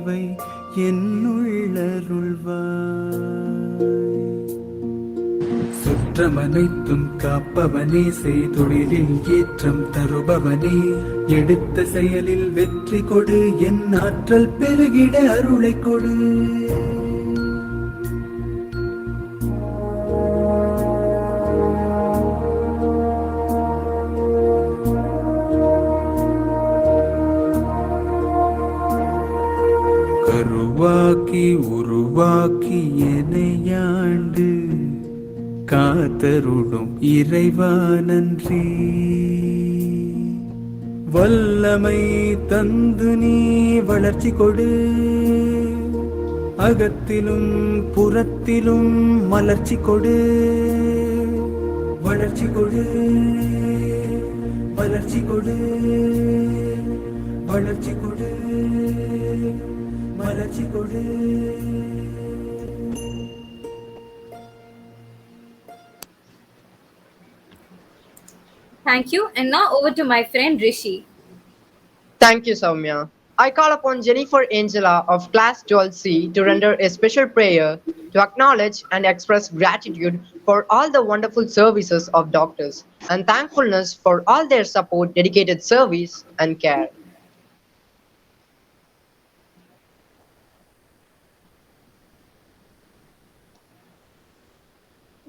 அன்பை என்னுள்ளருள்வாய். சுற்றமனைத்தும் காப்பவனே, செய்தொழிலில் ஏற்றம் தருபவனே, எடுத்த செயலில் வெற்றி கொடு, என் ஆற்றல் பெருகிட அருளை கொடு. கருவாக்கி உருவாக்கி எனையாண்டு காத்தருடும் இறைவா நன்றி. வல்லமை தந்து நீ வளர்ச்சி கொடு, அகத்திலும் புறத்திலும் மலர்ச்சி கொடு. வளர்ச்சி கொடு, வளர்ச்சி கொடு, வளர்ச்சி கொடு, வளர்ச்சி கொடு. Thank you. And now over to my friend Rishi. Thank you, Soumya. I call upon Jennifer Angela of Class 12C to render a special prayer to acknowledge and express gratitude for all the wonderful services of doctors and thankfulness for all their support, dedicated service, and care.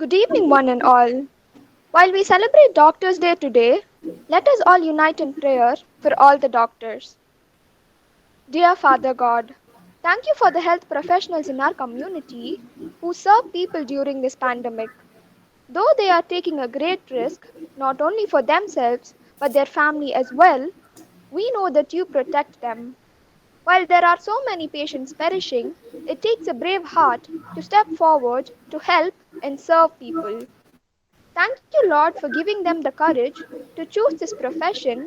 Good evening, one and all. While we celebrate Doctors' Day today, let us all unite in prayer for all the doctors. Dear Father God, thank you for the health professionals in our community who serve people during this pandemic. Though they are taking a great risk, not only for themselves but their family as well, we know that you protect them. While there are so many patients perishing, it takes a brave heart to step forward to help and serve people. Thank you, Lord, for giving them the courage to choose this profession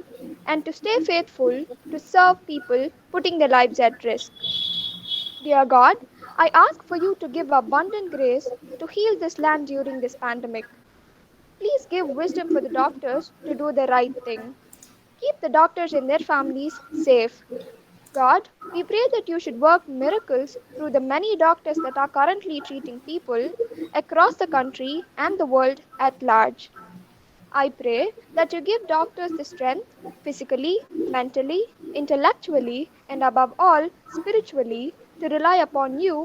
and to stay faithful to serve people, putting their lives at risk. Dear God, I ask for you to give abundant grace to heal this land during this pandemic. Please give wisdom for the doctors to do the right thing. Keep the doctors and their families safe. God, we pray that you should work miracles through the many doctors that are currently treating people across the country and the world at large. I pray that you give doctors the strength, physically, mentally, intellectually, and above all, spiritually, to rely upon you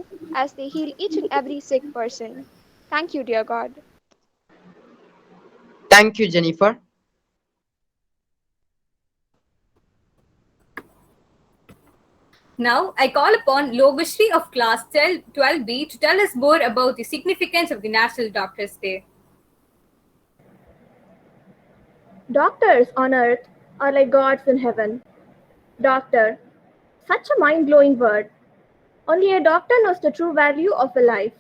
as they heal each and every sick person. Thank you, dear God. Thank you, Jennifer. Now I call upon Logashri of class 12B to tell us more about the significance of the National Doctors' Day. Doctors on earth are like gods in heaven. Doctor, such a mind-blowing word. Only a doctor knows the true value of a life.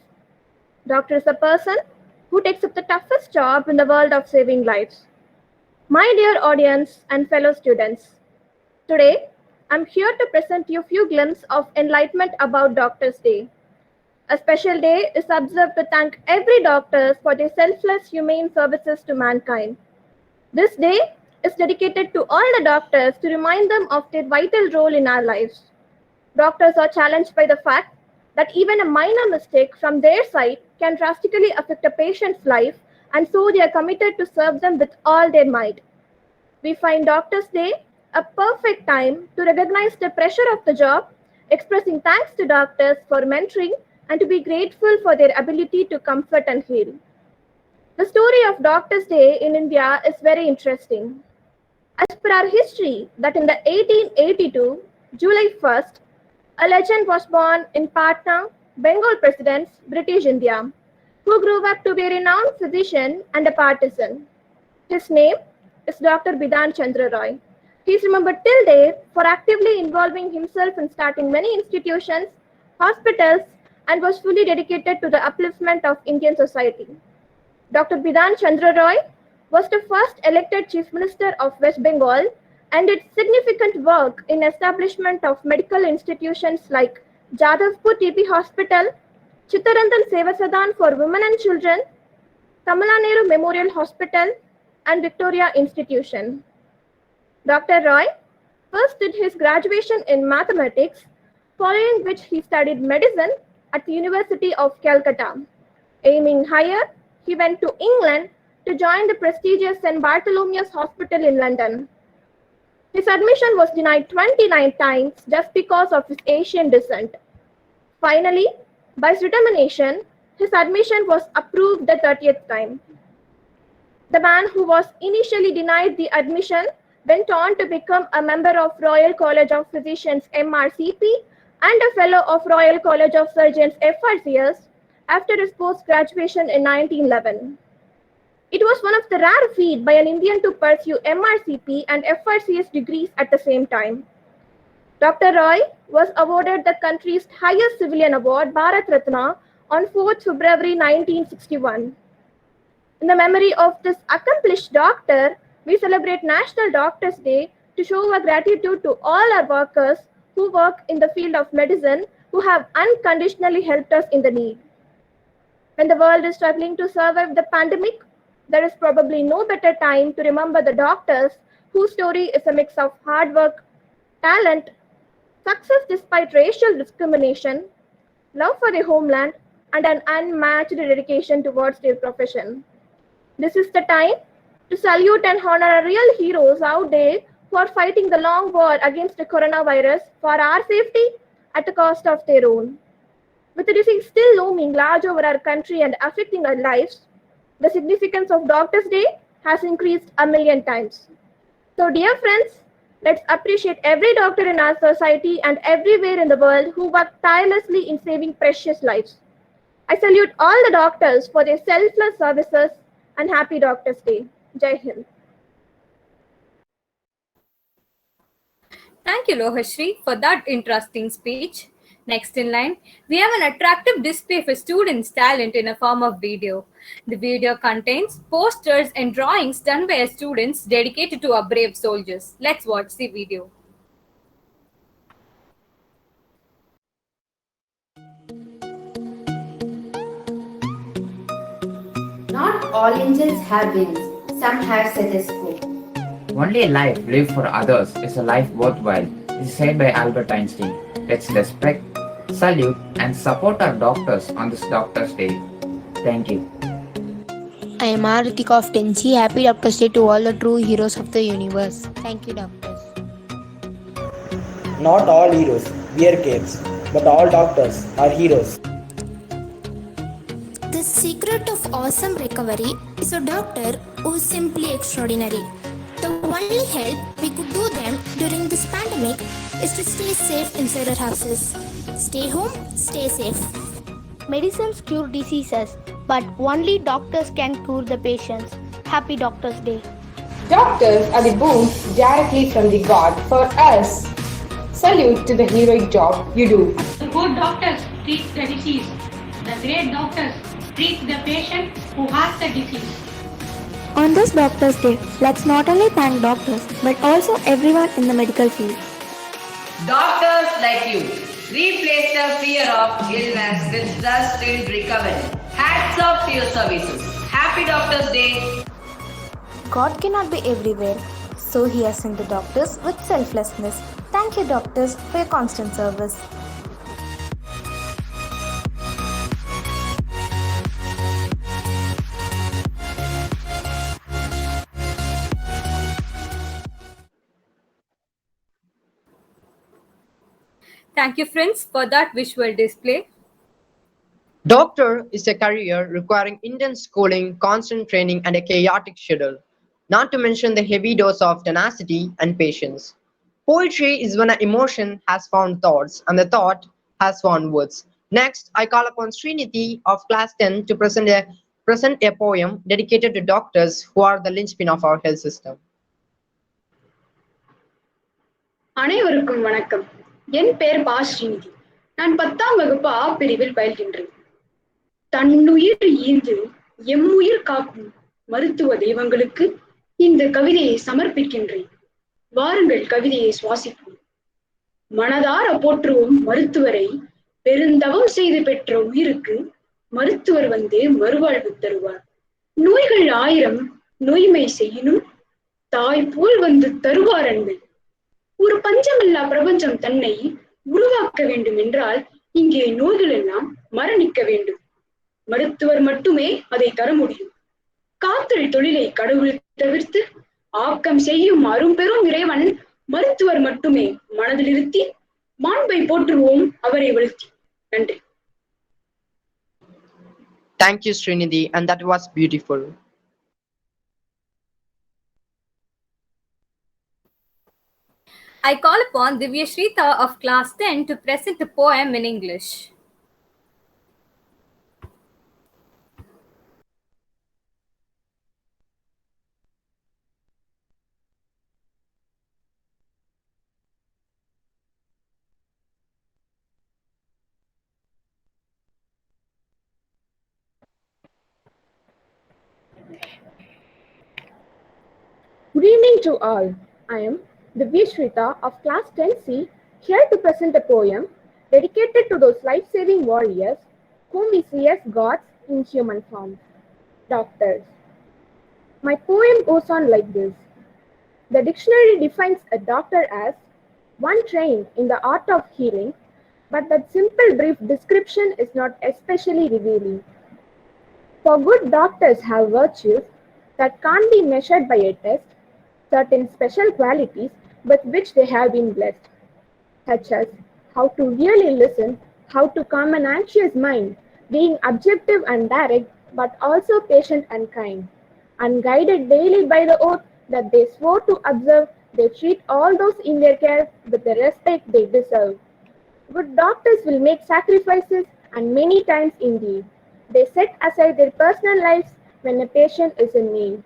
Doctor is a person who takes up the toughest job in the world of saving lives. My dear audience and fellow students, today I'm here to present you a few glimpses of enlightenment about Doctors' Day. A special day is observed to thank every doctor for their selfless humane services to mankind. This day is dedicated to all the doctors to remind them of their vital role in our lives. Doctors are challenged by the fact that even a minor mistake from their side can drastically affect a patient's life, and so they are committed to serve them with all their might. We find Doctors' Day a perfect time to recognize the pressure of the job, expressing thanks to doctors for mentoring, and to be grateful for their ability to comfort and heal. The story of Doctors' Day in India is very interesting. As per our history, that in the 1882, July 1st, a legend was born in Patna, Bengal President's British India, who grew up to be a renowned physician and a partisan. His name is Dr. Bidhan Chandra Roy. He is remembered till date for actively involving himself in starting many institutions, hospitals, and was fully dedicated to the upliftment of Indian society. Dr. Bidhan Chandra Roy was the first elected Chief Minister of West Bengal and did significant work in establishment of medical institutions like Jadavpur TB Hospital, Chittaranjan Seva Sadan for Women and Children, Kamala Nehru Memorial Hospital, and Victoria Institution. Dr. Roy first did his graduation in mathematics following which he studied medicine at the University of Calcutta. Aiming higher, he went to England to join the prestigious St. Bartholomew's Hospital in London. His admission was denied 29 times just because of his Asian descent. Finally, by his determination, his admission was approved the 30th time. The man who was initially denied the admission went on to become a member of Royal College of Physicians MRCP and a fellow of Royal College of Surgeons FRCS after his post-graduation in 1911. It was one of the rare feats by an Indian to pursue MRCP and FRCS degrees at the same time. Dr. Roy was awarded the country's highest civilian award, Bharat Ratna, on 4th February 1961. In the memory of this accomplished doctor, we celebrate National Doctors' Day to show our gratitude to all our workers who work in the field of medicine who have unconditionally helped us in the need. When the world is struggling to survive the pandemic, there is probably no better time to remember the doctors whose story is a mix of hard work, talent, success despite racial discrimination, love for their homeland, and an unmatched dedication towards their profession. This is the time to salute and honor our real heroes out there who are fighting the long war against the coronavirus for our safety at the cost of their own. With the disease still looming large over our country and affecting our lives, the significance of Doctors' Day has increased a million times. So, dear friends, let's appreciate every doctor in our society and everywhere in the world who work tirelessly in saving precious lives. I salute all the doctors for their selfless services and happy Doctors' Day. Jai Hind. Thank you, Lohashri, for that interesting speech. Next in line, we have an attractive display for students' talent in a form of video. The video contains posters and drawings done by our students dedicated to our brave soldiers. Let's watch the video. Not all angels have wings, some have stethoscope. Only a life lived for others is a life worthwhile, is said by Albert Einstein. Let's respect, salute, and support our doctors on this Doctors' Day. Thank you. I am Aritika of 10C. Happy Doctors' Day to all the true heroes of the universe. Thank you, doctors. Not all heroes wear capes, but all doctors are heroes. The secret of awesome recovery is a doctor who is simply extraordinary. The only help we could do them during this pandemic is to stay safe inside our houses. Stay home, stay safe. Medicines cure diseases, but only doctors can cure the patients. Happy Doctors' Day. Doctors are the boons directly from the God for us. Salute to the heroic job you do. The good doctors treat the disease. The great doctors treat the patient who has the disease. On this Doctors' Day, let's not only thank doctors, but also everyone in the medical field. Doctors like you replace the fear of illness with trust in recovery. Hats off to your services. Happy Doctors' Day. God cannot be everywhere, so He has sent the doctors with selflessness. Thank you, doctors, for your constant service. Thank you, friends, for that visual display. Doctor is a career requiring intense schooling, constant training, and a chaotic schedule, not to mention the heavy dose of tenacity and patience. Poetry is when an emotion has found thoughts and the thought has found words. Next, I call upon Srinidhi of class 10 to present a poem dedicated to doctors who are the linchpin of our health system. அனைவருக்கும் வணக்கம். என் பெயர் பா ஸ்ரீநிதி. நான் 10ஆம் வகுப்பு ஆ பிரிவில் பயில்கின்றேன். தன்னுயிர் ஈந்து எம்முயிர் காக்கும் மருத்துவ தெய்வங்களுக்கு இந்த கவிதையை சமர்ப்பிக்கின்றேன். வாருங்கள் கவிதையை சுவாசிப்போம். மனதார போற்றுவோம் மருத்துவரை. பெருந்தவம் செய்து பெற்ற உயிருக்கு மருத்துவர் வந்து மறுவாழ்வு தருவார். நோய்கள் 1000 நோய்மை செய்யினும் தாய் போல் வந்து தருவார் அன்பு. ஒரு பஞ்சமில்லா பிரபஞ்சம் தன்னை உருவாக்க வேண்டும் என்றால் இங்கே நோய்கள் எல்லாம் மரணிக்க வேண்டும். மருத்துவர் மட்டுமே அதை தர முடியும். காத்தல் தொழிலை கடவுள் தவிர்த்து ஆக்கம் செய்யும் அரும்பெரும் இறைவன் மருத்துவர் மட்டுமே மனதில் இருத்தி மாண்பை போற்றுவோம் அவரை வழுத்தி. நன்றி. Thank you, Srinidhi, and that was beautiful. I call upon Divya Shrita of class 10 to present a poem in English. Good evening to all. I am Divya Shrita of class 10C, here to present a poem dedicated to those life-saving warriors whom we see as gods in human form, doctors. My poem goes on like this. The dictionary defines a doctor as one trained in the art of healing, but that simple brief description is not especially revealing. For good doctors have virtues that can't be measured by a test, certain special qualities with which they have been blessed, such as how to really listen, how to calm an anxious mind, being objective and direct, but also patient and kind, and guided daily by the oath that they swore to observe, they treat all those in their care with the respect they deserve. Good doctors will make sacrifices, and many times indeed. They set aside their personal lives when a patient is in need.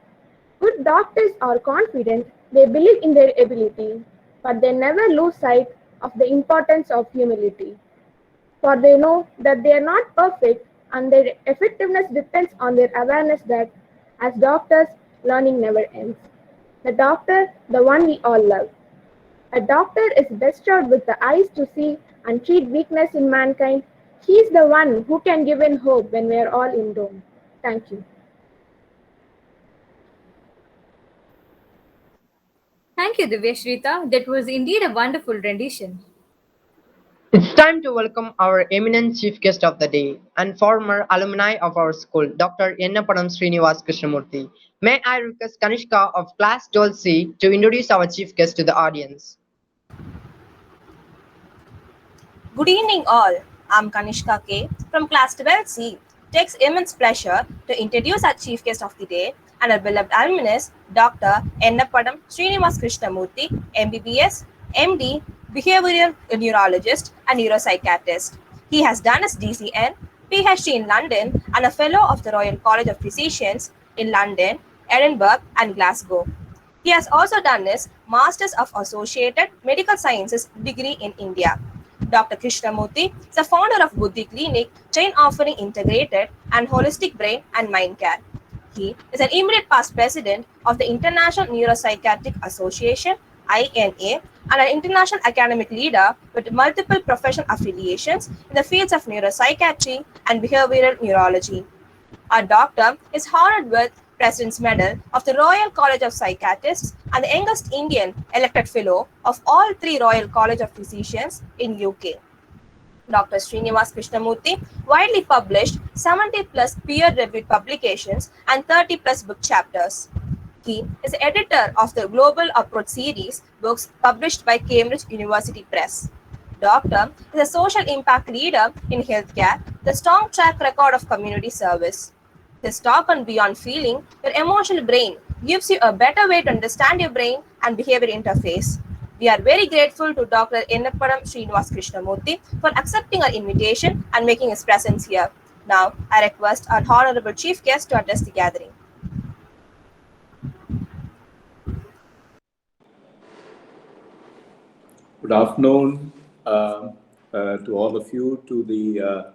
Good doctors are confident, they believe in their ability, but they never lose sight of the importance of humility. For they know that they are not perfect and their effectiveness depends on their awareness that, as doctors, learning never ends. The doctor, the one we all love. A doctor is bestowed with the eyes to see and treat weakness in mankind. He is the one who can give in hope when we are all in doom. Thank you. Thank you, Divya Shrita. That was indeed a wonderful rendition. It's time to welcome our eminent chief guest of the day and former alumni of our school, Dr. Ennapadam Srinivas Krishnamurthy. May I request Kanishka of class 12C to introduce our chief guest to the audience. Good evening all. I'm Kanishka K from class 12C. It takes immense pleasure to introduce our chief guest of the day and our beloved alumnus, Dr. Ennapadam Srinivas Krishnamurthy, MBBS, MD, behavioral neurologist and neuropsychiatrist. He has done his DCN, PhD in London and a fellow of the Royal College of Physicians in London, Edinburgh and Glasgow. He has also done his Masters of Associated Medical Sciences degree in India. Dr. Krishnamurthy is the founder of Buddhi Clinic, chain offering integrated and holistic brain and mind care. He is an immediate past president of the International Neuropsychiatric Association, INA, and an international academic leader with multiple professional affiliations in the fields of neuropsychiatry and behavioral neurology. Our doctor is honored with President's Medal of the Royal College of Psychiatrists and the youngest Indian elected fellow of all three Royal College of Physicians in UK. Dr. Srinivas Krishnamurthy widely published 70 plus peer-reviewed publications and 30 plus book chapters. He is the editor of the Global Approach series books published by Cambridge University Press. Doctor is a social impact leader in healthcare with a strong track record of community service. His talk on Beyond Feeling, Your Emotional Brain, gives you a better way to understand your brain and behavior interface. We are very grateful to Dr. Ennapadam Srinivas Krishnamurthy for accepting our invitation and making his presence here. Now, I request our honorable chief guest to address the gathering. Good afternoon to all of you, to the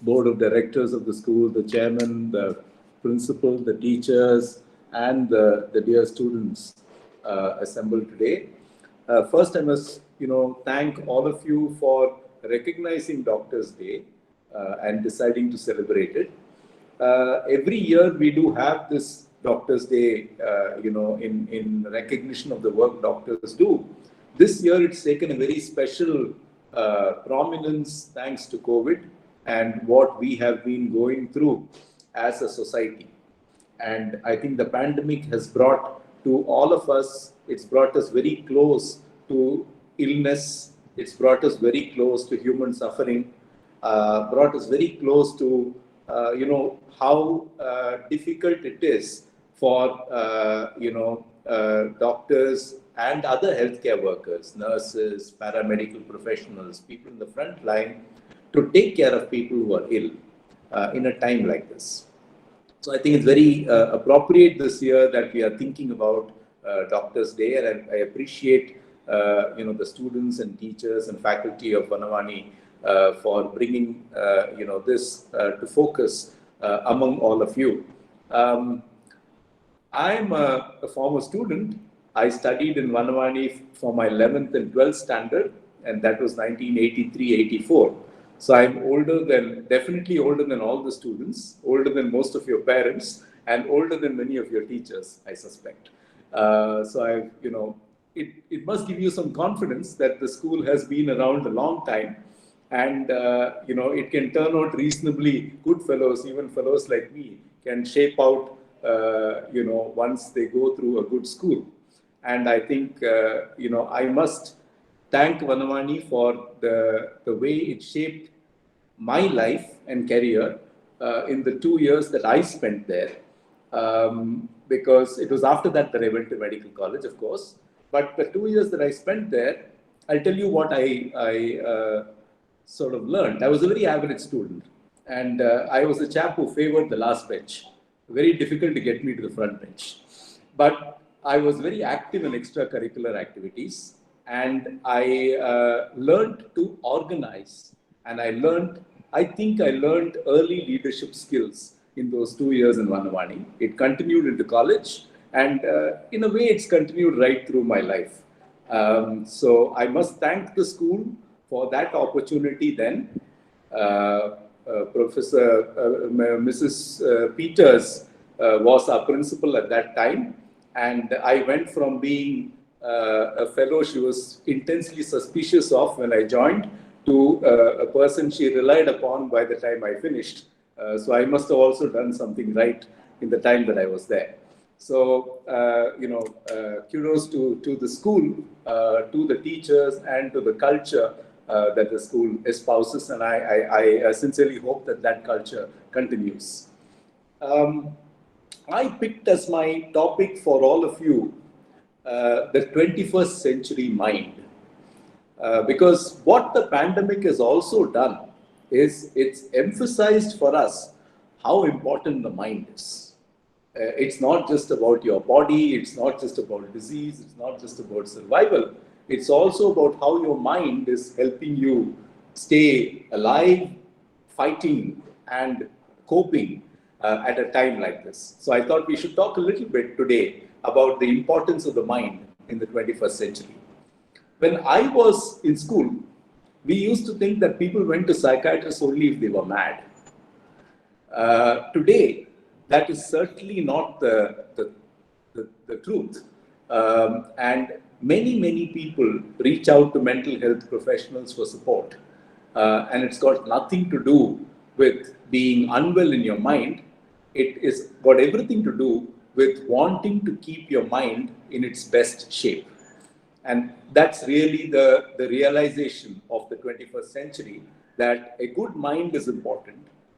board of directors of the school, the chairman, the principal, the teachers, and the dear students assembled today. First, I must, thank all of you for recognizing Doctors' Day and deciding to celebrate it. Every year we do have this Doctors' Day, in recognition of the work doctors do. This year it's taken a very special prominence thanks to COVID and what we have been going through as a society. And I think the pandemic has brought to all of us, it's brought us very close to illness, it's brought us very close to human suffering, brought us very close to, how difficult it is for, doctors and other healthcare workers, nurses, paramedical professionals, people in the front line to take care of people who are ill in a time like this. So I think it's very appropriate this year that we are thinking about Doctors' Day, and I appreciate the students and teachers and faculty of Vanavani for bringing this to focus among all of you. I'm a former student. I studied in Vanavani for my 11th and 12th standard, and that was 1983-84. So I'm definitely older than all the students, older than most of your parents, and older than many of your teachers, I suspect. It must give you some confidence that the school has been around a long time, and it can turn out reasonably good fellows, even fellows like me, can shape out, once they go through a good school. And I think, I must thank Vanavani for the way it shaped my life and career in the 2 years that I spent there. Because it was after that I went to medical college, of course. But the 2 years that I spent there, I'll tell you what I sort of learned. I was a very average student. And I was a chap who favored the last bench. Very difficult to get me to the front bench. But I was very active in extracurricular activities. And I learned to organize. And I think I learned early leadership skills in those 2 years in Vanavani. It continued into college. And in a way, it's continued right through my life. So I must thank the school for that opportunity then. Mrs. Peters was our principal at that time. And I went from being a fellow she was intensely suspicious of when I joined to a person she relied upon by the time I finished. So I must have also done something right in the time that I was there. So, kudos to the school, to the teachers, and to the culture that the school espouses. And I sincerely hope that culture continues. I picked as my topic for all of you the 21st century mind. Because what the pandemic has also done is it's emphasized for us how important the mind is. It's not just about your body, it's not just about disease, it's not just about survival. It's also about how your mind is helping you stay alive, fighting, and coping at a time like this. So I thought we should talk a little bit today about the importance of the mind in the 21st century. When I was in school, we used to think that people went to psychiatrists only if they were mad. Today, that is certainly not the truth. And many people reach out to mental health professionals for support. And it's got nothing to do with being unwell in your mind. It is got everything to do with wanting to keep your mind in its best shape. And that's really the realization of the 21st century, that a good mind is important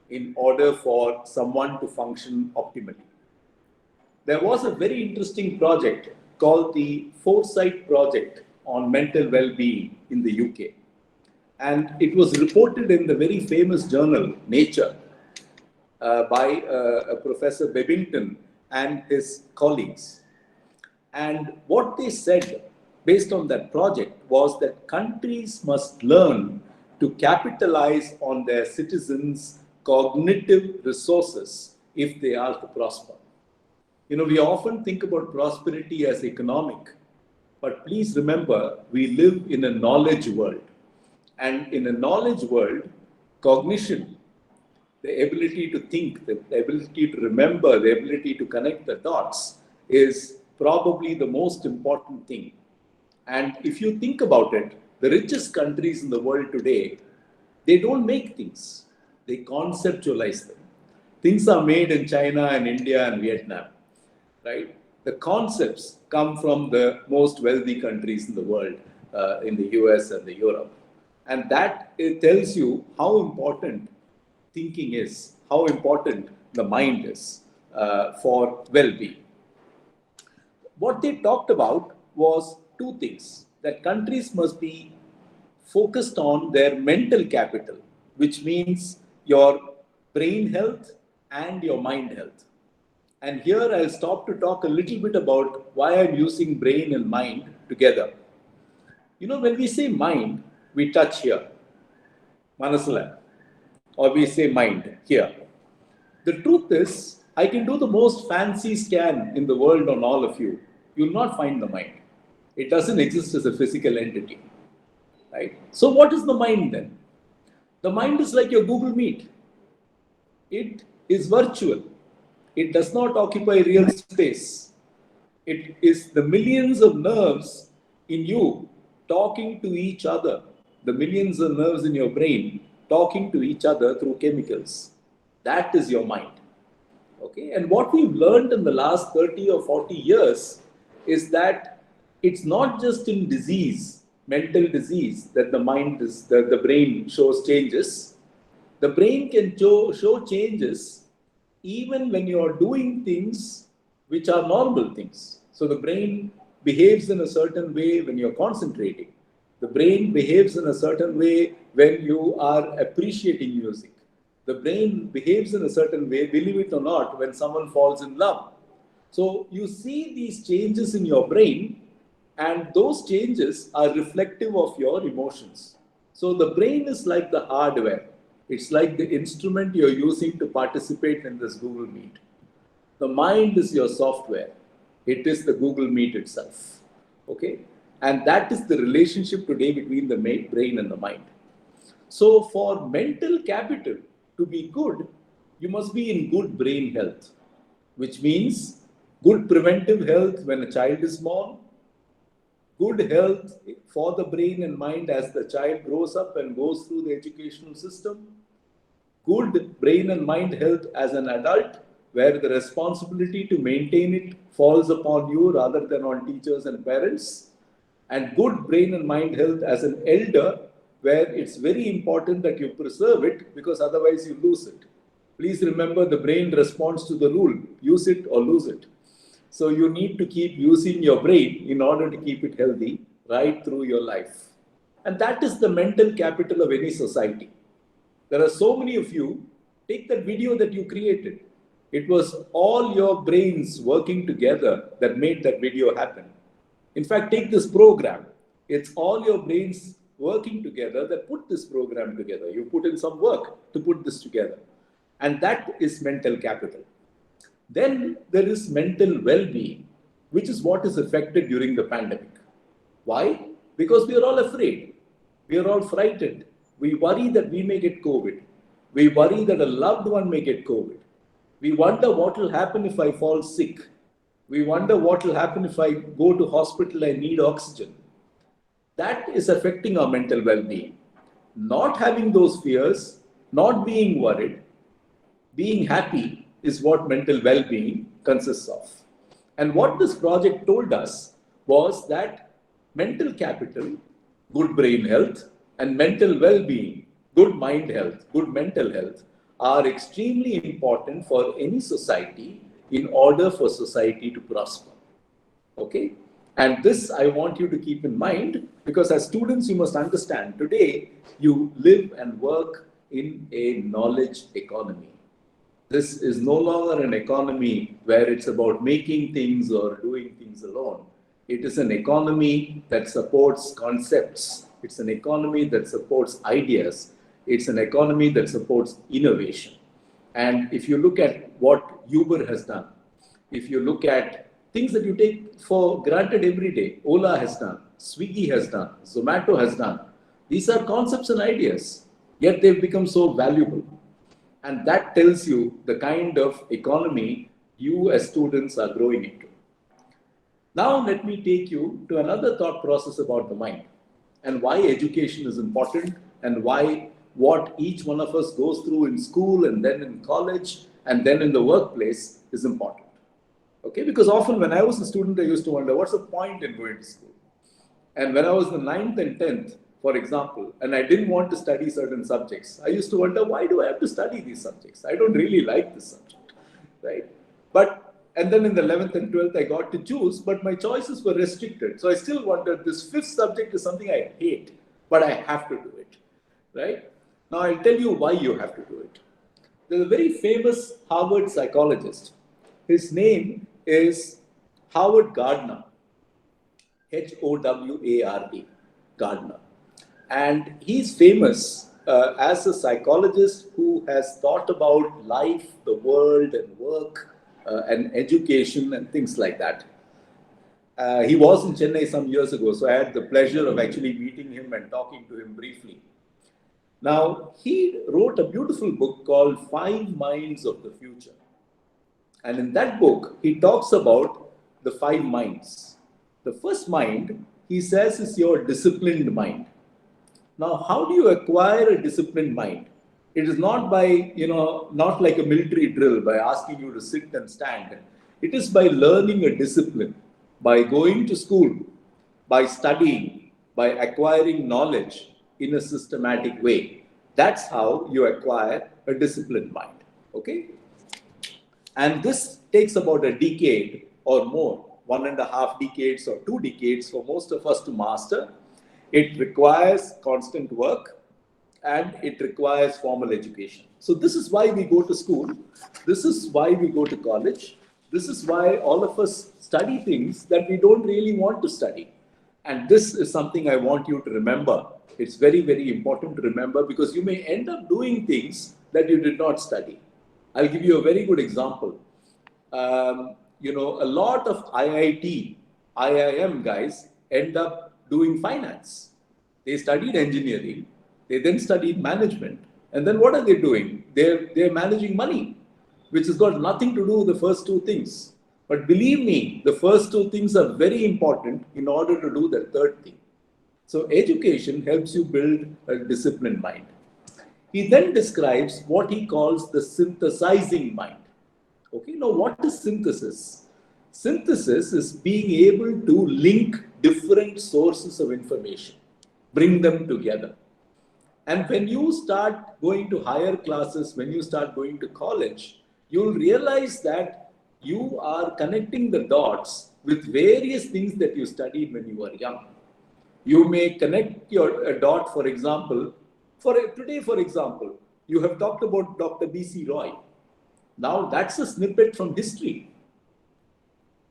in order for someone to function optimally. There was a very interesting project called the Foresight Project on mental well-being in the UK. And it was reported in the very famous journal, Nature, by Professor Bebbington and his colleagues. And what they said based on that project was that countries must learn to capitalize on their citizens' cognitive resources if they are to prosper. We often think about prosperity as economic, but please remember, we live in a knowledge world. And in a knowledge world, cognition, the ability to think, the ability to remember, the ability to connect the dots is probably the most important thing. And if you think about it, the richest countries in the world today, they don't make things. They conceptualize them. Things are made in China and India and Vietnam, right? The concepts come from the most wealthy countries in the world, in the US and the Europe. And that it tells you how important thinking is, how important the mind is for well-being. What they talked about was two things, that countries must be focused on their mental capital, which means your brain health and your mind health. And here I'll stop to talk a little bit about why I'm using brain and mind together. You know, when we say mind, we touch here, manasala, or we say mind here. The truth is, I can do the most fancy scan in the world on all of you. You'll not find the mind. It doesn't exist as a physical entity, right? So what is the mind then? The mind is like your Google Meet. It is virtual. It does not occupy real space. It is the millions of nerves in you talking to each other, the millions of nerves in your brain talking to each other through chemicals. That is your mind. Okay? And what we've learned in the last 30 or 40 years is that it's not just in disease, mental disease, that the mind is, the brain shows changes. The brain can show changes even when you are doing things which are normal things. So the brain behaves in a certain way when you're concentrating. The brain behaves in a certain way when you are appreciating music. The brain behaves in a certain way, believe it or not, when someone falls in love. So you see these changes in your brain, and those changes are reflective of your emotions. So the brain is like the hardware. It's like the instrument you're using to participate in this Google Meet. The mind is your software. It is the Google Meet itself. Okay? And that is the relationship today between the brain and the mind. So for mental capital to be good, you must be in good brain health, which means good preventive health when a child is born, good health for the brain and mind as the child grows up and goes through the educational system, good brain and mind health as an adult, where the responsibility to maintain it falls upon you rather than on teachers and parents, and good brain and mind health as an elder, where it's very important that you preserve it because otherwise you lose it. Please remember, the brain responds to the rule, use it or lose it. So you need to keep using your brain in order to keep it healthy right through your life. And that is the mental capital of any society. There are so many of you. Take that video that you created. It was all your brains working together that made that video happen. In fact, take this program. It's all your brains working together that put this program together. You put in some work to put this together. And that is mental capital. Then there is mental well-being, which is what is affected during the pandemic. Why? Because we are all afraid. We are all frightened. We worry that we may get COVID. We worry that a loved one may get COVID. We wonder what will happen if I fall sick. We wonder what will happen if I go to hospital and need oxygen. That is affecting our mental well-being. Not having those fears, not being worried, being happy is what mental well-being consists of. And what this project told us was that mental capital, good brain health, and mental well-being, good mind health, good mental health, are extremely important for any society in order for society to prosper. Okay? And this I want you to keep in mind, because as students you must understand, today you live and work in a knowledge economy. This is no longer an economy where it's about making things or doing things alone. It is an economy that supports concepts. It's an economy that supports ideas. It's an economy that supports innovation. And if you look at what Uber has done, if you look at things that you take for granted every day, Ola has done, Swiggy has done, Zomato has done. These are concepts and ideas, yet they've become so valuable. And that tells you the kind of economy you as students are growing into. Now let me take you to another thought process about the mind. and why education is important, and why what each one of us goes through in school and then in college and then in the workplace is important. Okay, because often when I was a student, I used to wonder, what's the point in going to school? And when I was in the 9th and 10th, for example, and I didn't want to study certain subjects, I used to wonder, why do I have to study these subjects? I don't really like this subject, right? And then in the 11th and 12th, I got to choose, but my choices were restricted. So I still wondered, this 5th subject is something I hate, but I have to do it, right? Now I'll tell you why you have to do it. There's a very famous Harvard psychologist. His name is Howard Gardner, Howard, Gardner. And he's famous as a psychologist who has thought about life, the world, and work, and education, and things like that. He was in Chennai some years ago, so I had the pleasure of actually meeting him and talking to him briefly. Now, he wrote a beautiful book called 5 Minds of the Future. And in that book, he talks about the 5 minds. The first mind, he says, is your disciplined mind. Now, how do you acquire a disciplined mind? It is not by, not like a military drill, by asking you to sit and stand. It is by learning a discipline, by going to school, by studying, by acquiring knowledge in a systematic way. That's how you acquire a disciplined mind, okay? And this takes about a decade or more, 1.5 decades or 2 decades for most of us to master. It requires constant work, and it requires formal education. So this is why we go to school. This is why we go to college. This is why all of us study things that we don't really want to study. And this is something I want you to remember. It's very, very important to remember, because you may end up doing things that you did not study. I'll give you a very good example. A lot of IIT, IIM guys end up doing finance. They studied engineering, they then studied management, and then what are they doing? They're managing money, which has got nothing to do with the first 2 things. But believe me, the first 2 things are very important in order to do the third thing. So education helps you build a disciplined mind. He then describes what he calls the synthesizing mind. Okay, now what is synthesis? Synthesis is being able to link different sources of information, bring them together. And when you start going to higher classes, when you start going to college, you'll realize that you are connecting the dots with various things that you studied when you were young. You may connect a dot, for example, today, for example, you have talked about Dr. B.C. Roy. Now that's a snippet from history.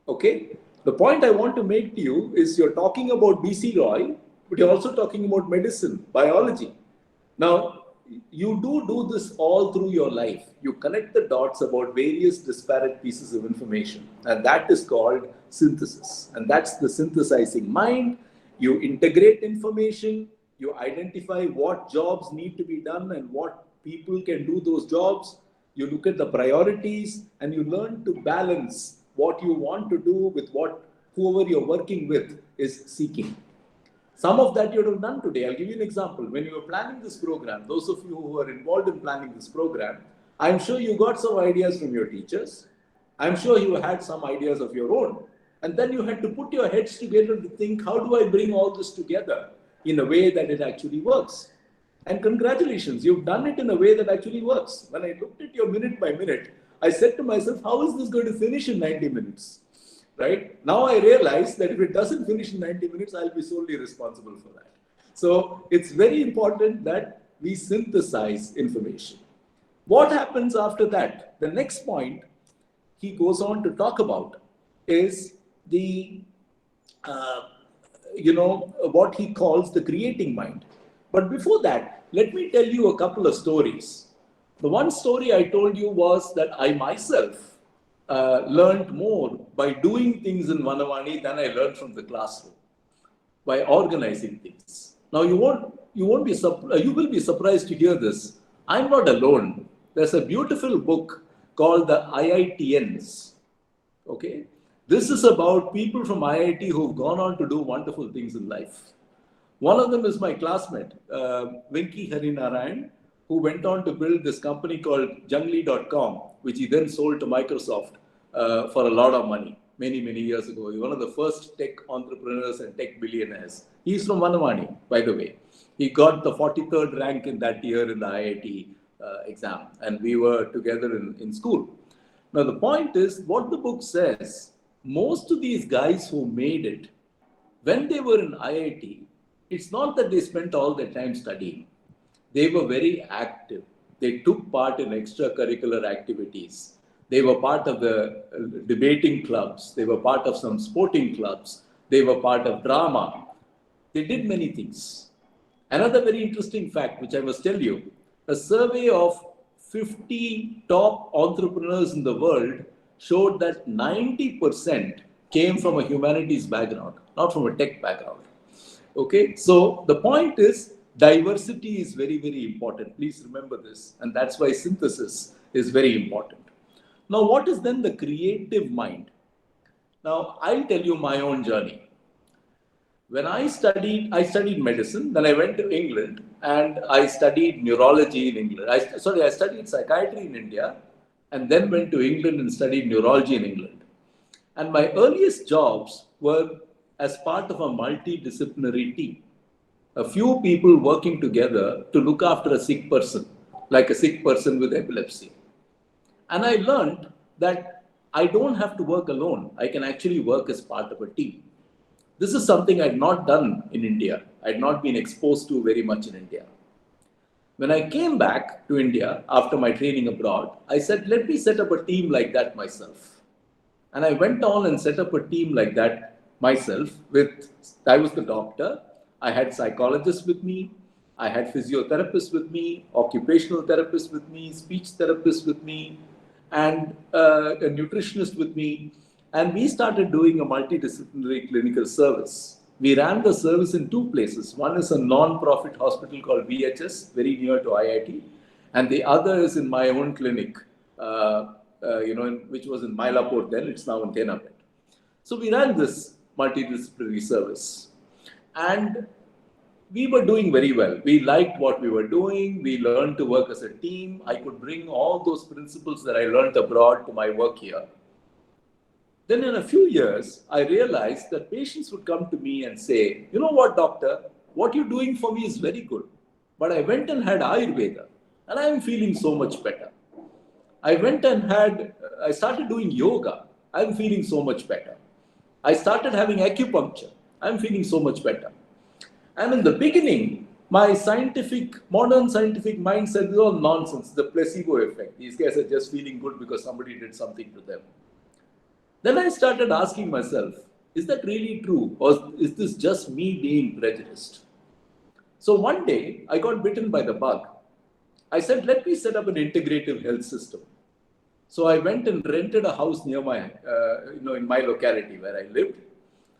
Okay? The point I want to make to you is you're talking about B.C. Roy, but you're also talking about medicine, biology. Now, you do this all through your life. You connect the dots about various disparate pieces of information, and that is called synthesis. And that's the synthesizing mind. You integrate information, you identify what jobs need to be done and what people can do those jobs. You look at the priorities, and you learn to balance what you want to do with what whoever you're working with is seeking. Some of that you would have done today. I'll give you an example. When you were planning this program, those of you who were involved in planning this program, I'm sure you got some ideas from your teachers. I'm sure you had some ideas of your own. And then you had to put your heads together to think, how do I bring all this together in a way that it actually works? And congratulations, you've done it in a way that actually works. When I looked at your minute by minute, I said to myself, how is this going to finish in 90 minutes? Right? Now I realize that if it doesn't finish in 90 minutes, I'll be solely responsible for that. So it's very important that we synthesize information. What happens after that? The next point he goes on to talk about is the, what he calls the creating mind. But before that, let me tell you a couple of stories. The one story I told you was that I myself learned more by doing things in Vanavani than I learned from the classroom, by organizing things. Now you will be surprised to hear this. I'm not alone. There's a beautiful book called the IITians. Okay, this is about people from IIT who've gone on to do wonderful things in life. One of them is my classmate, Venki Harinarayan, who went on to build this company called Junglee.com, which he then sold to Microsoft for a lot of money many, many years ago. He's one of the first tech entrepreneurs and tech billionaires. He's from Vanavani, by the way. He got the 43rd rank in that year in the IIT exam, and we were together in school. Now, the point is, what the book says, most of these guys who made it, when they were in IIT, it's not that they spent all their time studying. They were very active. They took part in extracurricular activities. They were part of the debating clubs. They were part of some sporting clubs. They were part of drama. They did many things. Another very interesting fact, which I must tell you, a survey of 50 top entrepreneurs in the world showed that 90% came from a humanities background, not from a tech background. Okay, so the point is, diversity is very, very important. Please remember this. And that's why synthesis is very important. Now, what is then the creative mind? Now, I'll tell you my own journey. When I studied medicine, then I went to England and I studied neurology in England. I studied psychiatry in India and then went to England and studied neurology in England. And my earliest jobs were as part of a multidisciplinary team. A few people working together to look after a sick person, like a sick person with epilepsy. And I learned that I don't have to work alone. I can actually work as part of a team. This is something I had not done in India. I had not been exposed to very much in India. When I came back to India after my training abroad, I said, let me set up a team like that myself. And I went on and set up a team like that myself. I was the doctor. I had psychologists with me. I had physiotherapists with me, occupational therapists with me, speech therapists with me, and a nutritionist with me. And we started doing a multidisciplinary clinical service. We ran the service in two places. One is a non-profit hospital called VHS, very near to IIT. And the other is in my own clinic, which was in Mylapore then. It's now in Tenapet. So we ran this multidisciplinary service. And we were doing very well. We liked what we were doing. We learned to work as a team. I could bring all those principles that I learned abroad to my work here. Then in a few years, I realized that patients would come to me and say, you know what, doctor, what you're doing for me is very good. But I went and had Ayurveda and I am feeling so much better. I started doing yoga. I'm feeling so much better. I started having acupuncture. I'm feeling so much better. And in the beginning, my modern scientific mind said, this is all nonsense, the placebo effect. These guys are just feeling good because somebody did something to them. Then I started asking myself, is that really true? Or is this just me being prejudiced? So one day, I got bitten by the bug. I said, let me set up an integrative health system. So I went and rented a house near in my locality where I lived.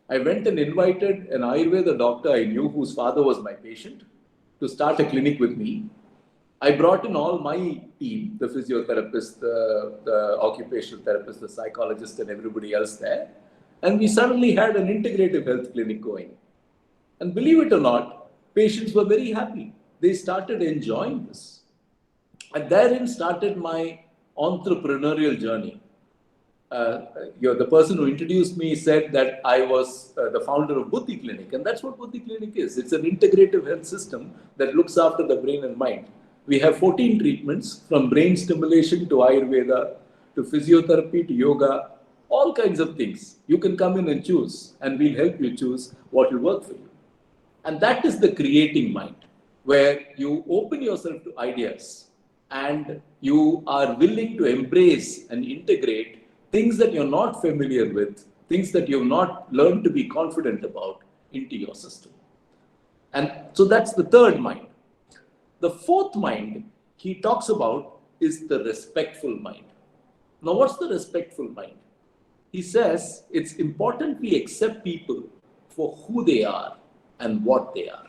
I went and invited an Ayurveda doctor I knew whose father was my patient to start a clinic with me. I brought in all my team, the physiotherapist, the occupational therapist, the psychologist, and everybody else there. And we suddenly had an integrative health clinic going. And believe it or not, patients were very happy. They started enjoying this. And therein started my entrepreneurial journey. The person who introduced me said that I was the founder of Buddhi Clinic. And that's what Buddhi Clinic is. It's an integrative health system that looks after the brain and mind. We have 14 treatments from brain stimulation to Ayurveda, to physiotherapy, to yoga, all kinds of things. You can come in and choose, and we'll help you choose what will work for you. And that is the creating mind, where you open yourself to ideas and you are willing to embrace and integrate things that you're not familiar with, things that you've not learned to be confident about into your system. And so that's the third mind. The fourth mind he talks about is the respectful mind. Now, what's the respectful mind? He says it's important we accept people for who they are and what they are.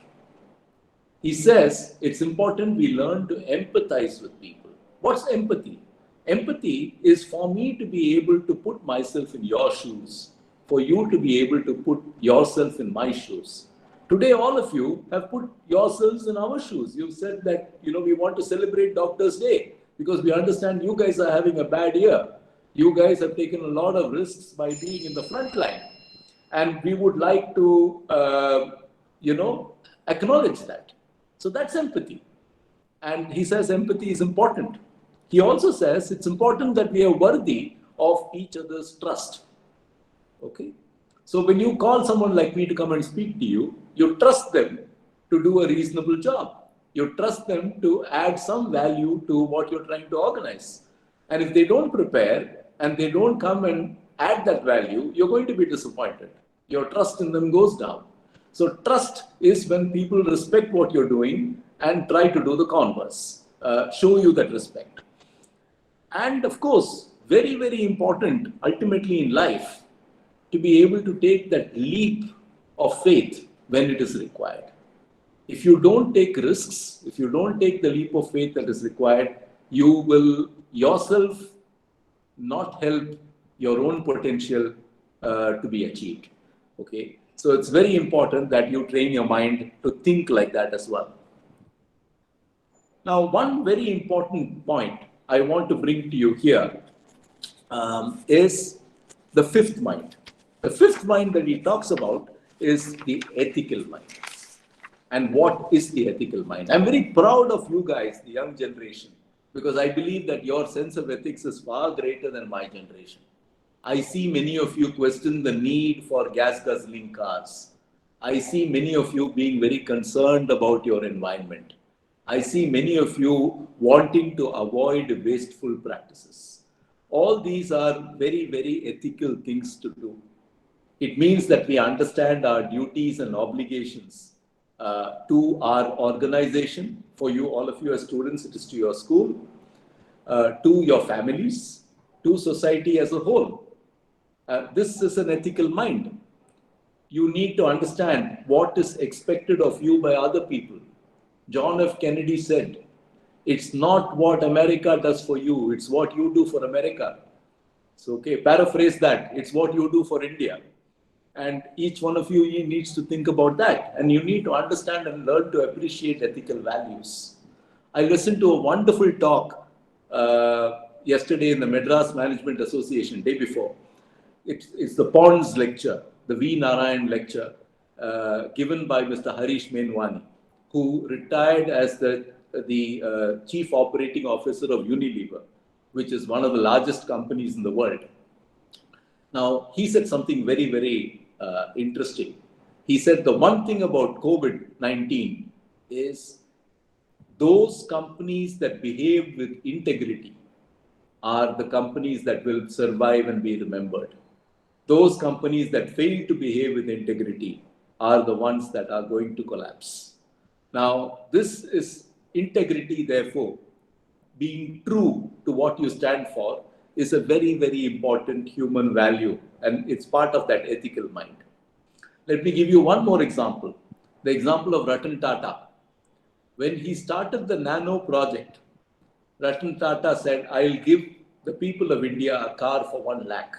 He says it's important we learn to empathize with people. What's empathy? Empathy is for me to be able to put myself in your shoes, for you to be able to put yourself in my shoes. Today, all of you have put yourselves in our shoes. You've said that, we want to celebrate Doctors' Day because we understand you guys are having a bad year. You guys have taken a lot of risks by being in the front line. And we would like to, acknowledge that. So that's empathy. And he says empathy is important. He also says it's important that we are worthy of each other's trust. Okay? So when you call someone like me to come and speak to you, you trust them to do a reasonable job. You trust them to add some value to what you're trying to organize. And if they don't prepare and they don't come and add that value, you're going to be disappointed. Your trust in them goes down. So trust is when people respect what you're doing and try to do the converse, show you that respect. And of course, very, very important ultimately in life, to be able to take that leap of faith when it is required. If you don't take risks, if you don't take the leap of faith that is required, you will yourself not help your own potential to be achieved. Okay, so it's very important that you train your mind to think like that as well. Now, one very important point I want to bring to you here is the fifth mind. The fifth mind that he talks about is the ethical mind. And what is the ethical mind? I'm very proud of you guys, the young generation, because I believe that your sense of ethics is far greater than my generation. I see many of you question the need for gas guzzling cars. I see many of you being very concerned about your environment. I see many of you wanting to avoid wasteful practices. All these are very, very ethical things to do. It means that we understand our duties and obligations to our organization. For you, all of you as students, it is to your school, to your families, to society as a whole. This is an ethical mind. You need to understand what is expected of you by other people. John F. Kennedy said, it's not what America does for you, it's what you do for America. So, okay, paraphrase that, it's what you do for India. And each one of you needs to think about that. And you need to understand and learn to appreciate ethical values. I listened to a wonderful talk yesterday in the Madras Management Association, day before. It's the Pons lecture, the V. Narayan lecture, given by Mr. Harish Menwani, who retired as the Chief Operating Officer of Unilever, which is one of the largest companies in the world. Now, he said something very, very interesting. He said the one thing about COVID-19 is those companies that behave with integrity are the companies that will survive and be remembered. Those companies that fail to behave with integrity are the ones that are going to collapse. Now, this is integrity, therefore, being true to what you stand for is a very, very important human value, and it's part of that ethical mind. Let me give you one more example, the example of Ratan Tata. When he started the Nano project, Ratan Tata said, I'll give the people of India a car for 1 lakh.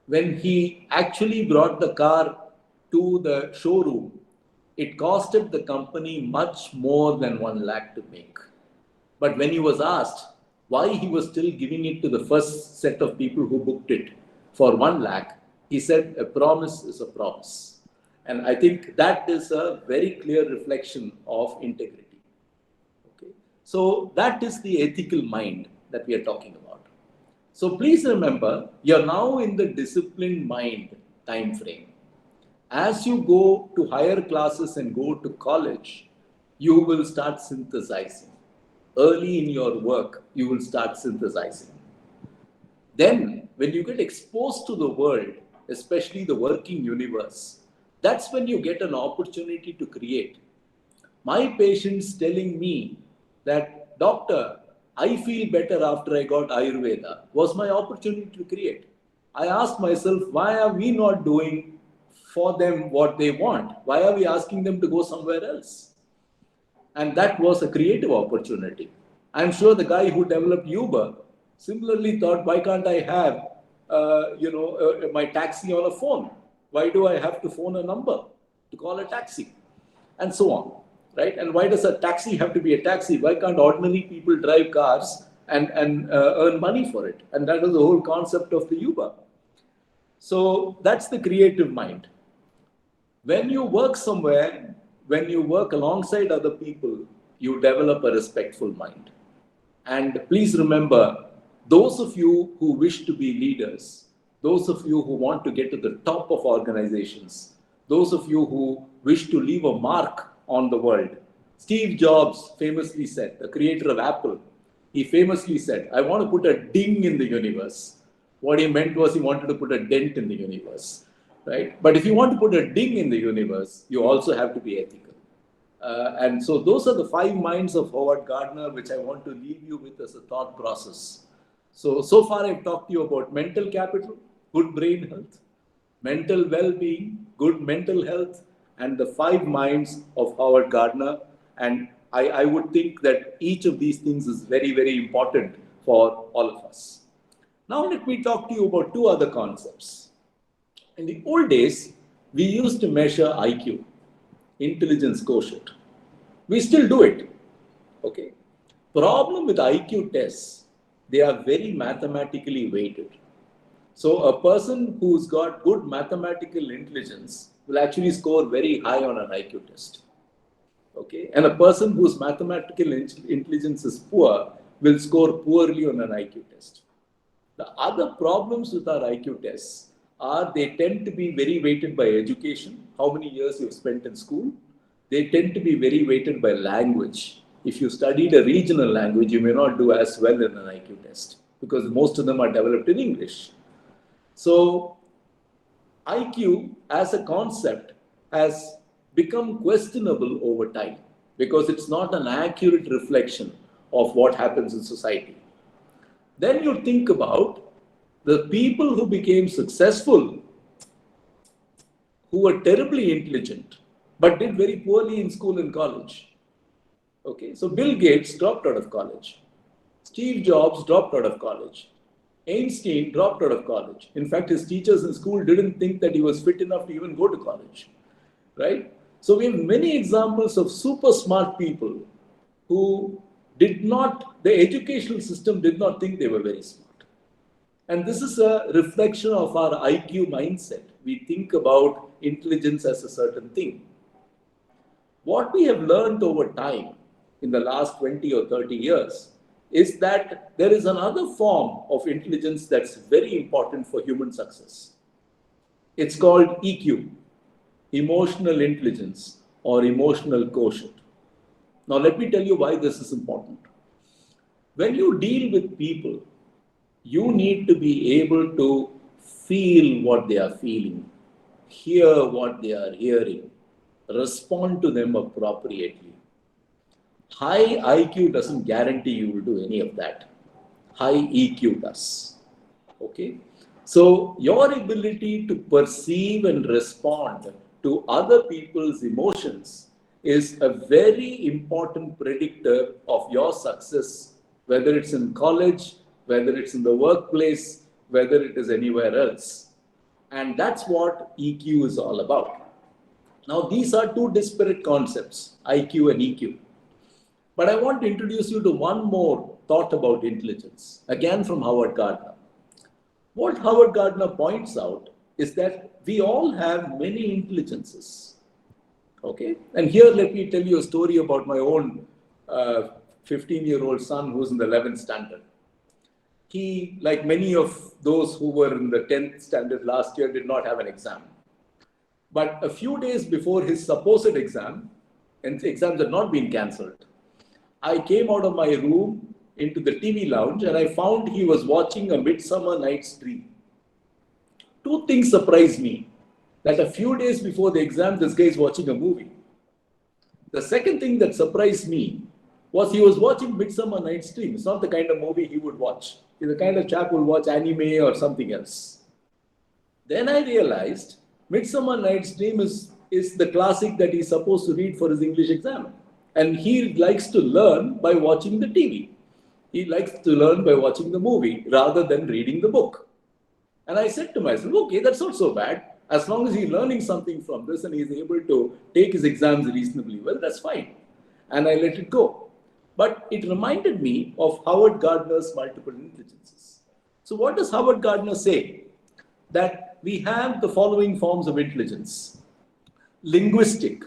When he actually brought the car to the showroom, it costed the company much more than 1 lakh to make. But when he was asked why he was still giving it to the first set of people who booked it for 1 lakh, he said, a promise is a promise. And I think that is a very clear reflection of integrity. Okay. So that is the ethical mind that we are talking about. So please remember, you're now in the disciplined mind time frame. As you go to higher classes and go to college, you will start synthesizing. Early in your work, you will start synthesizing. Then, when you get exposed to the world, especially the working universe, that's when you get an opportunity to create. My patients telling me that, doctor, I feel better after I got Ayurveda, was my opportunity to create. I asked myself, why are we not doing for them what they want? Why are we asking them to go somewhere else? And that was a creative opportunity. I'm sure the guy who developed Uber similarly thought, why can't I have my taxi on a phone? Why do I have to phone a number? to call a taxi, and so on, right? And why does a taxi have to be a taxi? Why can't ordinary people drive cars and earn money for it? And that is the whole concept of the Uber. So that's the creative mind. When you work somewhere, when you work alongside other people, you develop a respectful mind. And please remember, those of you who wish to be leaders, those of you who want to get to the top of organizations, those of you who wish to leave a mark on the world. Steve Jobs famously said, the creator of Apple, he famously said, I want to put a ding in the universe. What he meant was he wanted to put a dent in the universe, right? But if you want to put a ding in the universe, you also have to be ethical. And so those are the 5 minds of Howard Gardner, which I want to leave you with as a thought process. So far I've talked to you about mental capital, good brain health, mental well-being, good mental health, and the 5 minds of Howard Gardner. And I would think that each of these things is very, very important for all of us. Now let me talk to you about 2 other concepts. In the old days, we used to measure IQ, intelligence quotient. We still do it, okay? Problem with IQ tests, they are very mathematically weighted. So a person who's got good mathematical intelligence will actually score very high on an IQ test, okay? And a person whose mathematical intelligence is poor will score poorly on an IQ test. The other problems with our IQ tests are they tend to be very weighted by education, how many years you've spent in school. They tend to be very weighted by language. If you studied a regional language, you may not do as well in an IQ test because most of them are developed in English. So IQ as a concept has become questionable over time because it's not an accurate reflection of what happens in society. Then you think about the people who became successful, who were terribly intelligent, but did very poorly in school and college. Okay, so Bill Gates dropped out of college. Steve Jobs dropped out of college. Einstein dropped out of college. In fact, his teachers in school didn't think that he was fit enough to even go to college, right? So we have many examples of super smart people who did not, the educational system did not think they were very smart. And this is a reflection of our IQ mindset. We think about intelligence as a certain thing. What we have learned over time in the last 20 or 30 years is that there is another form of intelligence that's very important for human success. It's called EQ, emotional intelligence or emotional quotient. Now, let me tell you why this is important. When you deal with people, you need to be able to feel what they are feeling, hear what they are hearing, respond to them appropriately. High IQ doesn't guarantee you will do any of that. High EQ does. Okay? So your ability to perceive and respond to other people's emotions is a very important predictor of your success, whether it's in college, whether it's in the workplace, whether it is anywhere else. And that's what EQ is all about. Now, these are 2 disparate concepts, IQ and EQ. But I want to introduce you to one more thought about intelligence, again from Howard Gardner. What Howard Gardner points out is that we all have many intelligences. Okay? And here, let me tell you a story about my own 15-year-old son who's in the 11th standard. He, like many of those who were in the 10th standard last year, did not have an exam. But a few days before his supposed exam, and the exams had not been cancelled, I came out of my room into the TV lounge and I found he was watching A Midsummer Night's Dream. 2 things surprised me. That a few days before the exam, this guy is watching a movie. The second thing that surprised me was he was watching Midsummer Night's Dream. It's not the kind of movie he would watch. He's the kind of chap who will watch anime or something else. Then I realized Midsummer Night's Dream is the classic that he's supposed to read for his English exam. And he likes to learn by watching the TV. He likes to learn by watching the movie rather than reading the book. And I said to myself, okay, that's not so bad. As long as he's learning something from this and he's able to take his exams reasonably well, that's fine. And I let it go. But it reminded me of Howard Gardner's multiple intelligences. So what does Howard Gardner say? That we have the following forms of intelligence. Linguistic,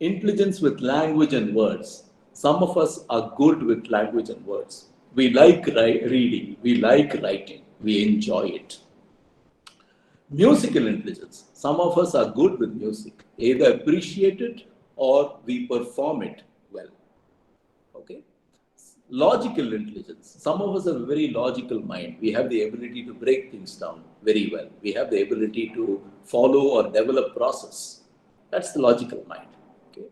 intelligence with language and words. Some of us are good with language and words. We like reading, we like writing, we enjoy it. Musical intelligence. Some of us are good with music, either appreciate it or we perform it well. Okay. Logical intelligence. Some of us have a very logical mind. We have the ability to break things down very well. We have the ability to follow or develop process. That's the logical mind. Okay.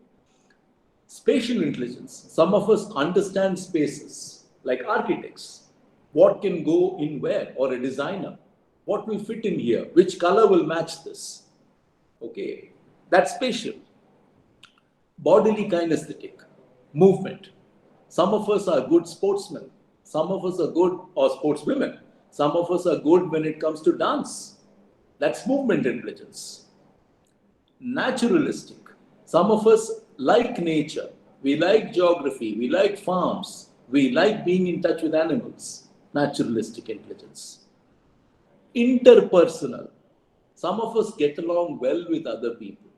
Spatial intelligence. Some of us understand spaces, like architects. What can go in where? Or a designer. What will fit in here? Which color will match this? Okay, that's spatial. Bodily kinesthetic, movement. Some of us are good sportsmen. Some of us are good, or sportswomen. Some of us are good when it comes to dance. That's movement intelligence. Naturalistic. Some of us like nature. We like geography. We like farms. We like being in touch with animals. Naturalistic intelligence. Interpersonal. Some of us get along well with other people.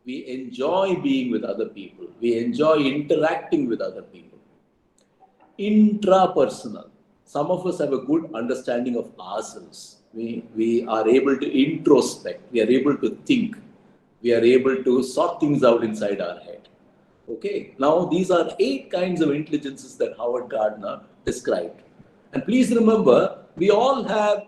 We enjoy being with other people. We enjoy interacting with other people. Intrapersonal. Some of us have a good understanding of ourselves. We are able to introspect. We are able to think. We are able to sort things out inside our head. Okay. Now, these are 8 kinds of intelligences that Howard Gardner described. And please remember, we all have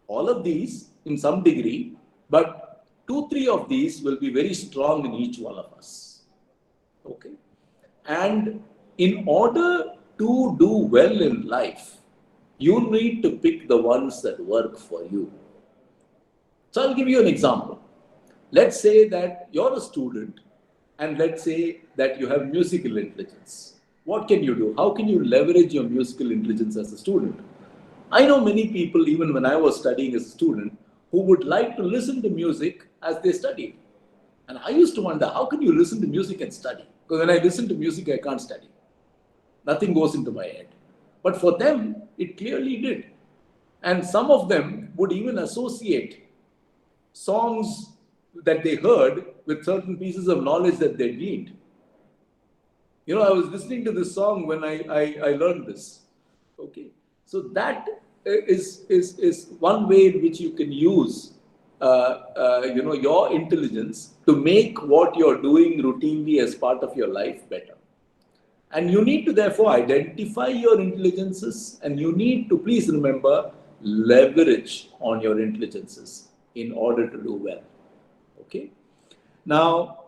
all of these in some degree, but 2-3 of these will be very strong in each one of us. Okay. And in order to do well in life, you need to pick the ones that work for you. So I'll give you an example. Let's say that you're a student and let's say that you have musical intelligence. What can you do? How can you leverage your musical intelligence as a student? I know many people, even when I was studying as a student, who would like to listen to music as they studied. And I used to wonder, how can you listen to music and study? Because when I listen to music, I can't study. Nothing goes into my head. But for them, it clearly did. And some of them would even associate songs that they heard with certain pieces of knowledge that they gained. You know, I was listening to this song when I learned this. Okay. So that is one way in which you can use your intelligence to make what you're doing routinely as part of your life better. And you need to therefore identify your intelligences, and you need to, please remember, leverage on your intelligences in order to do well. Okay. Now,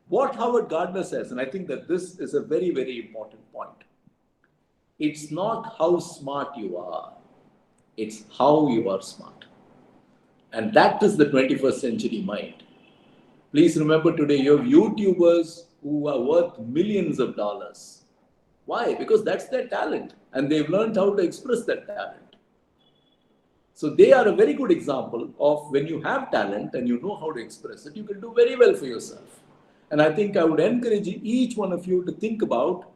what Howard Gardner says, and I think that this is a very, very important point. It's not how smart you are, it's how you are smart. And that is the 21st century mind. Please remember today you have YouTubers who are worth millions of dollars. Why? Because that's their talent and they've learned how to express that talent. So they are a very good example of when you have talent and you know how to express it, you can do very well for yourself. And I think I would encourage each one of you to think about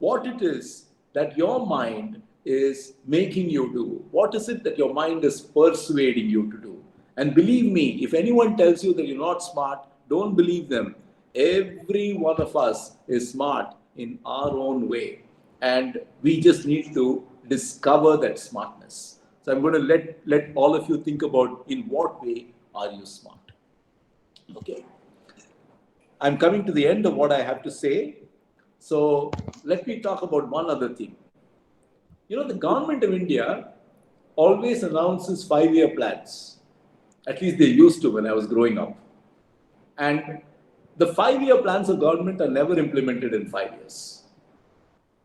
what it is that your mind is making you do. What is it that your mind is persuading you to do? And believe me, if anyone tells you that you're not smart, don't believe them. Every one of us is smart in our own way. And we just need to discover that smartness. So I'm going to let all of you think about in what way are you smart. Okay. I'm coming to the end of what I have to say. So let me talk about one other thing. You know, the government of India always announces 5-year plans. At least they used to when I was growing up. And the 5-year plans of government are never implemented in 5 years.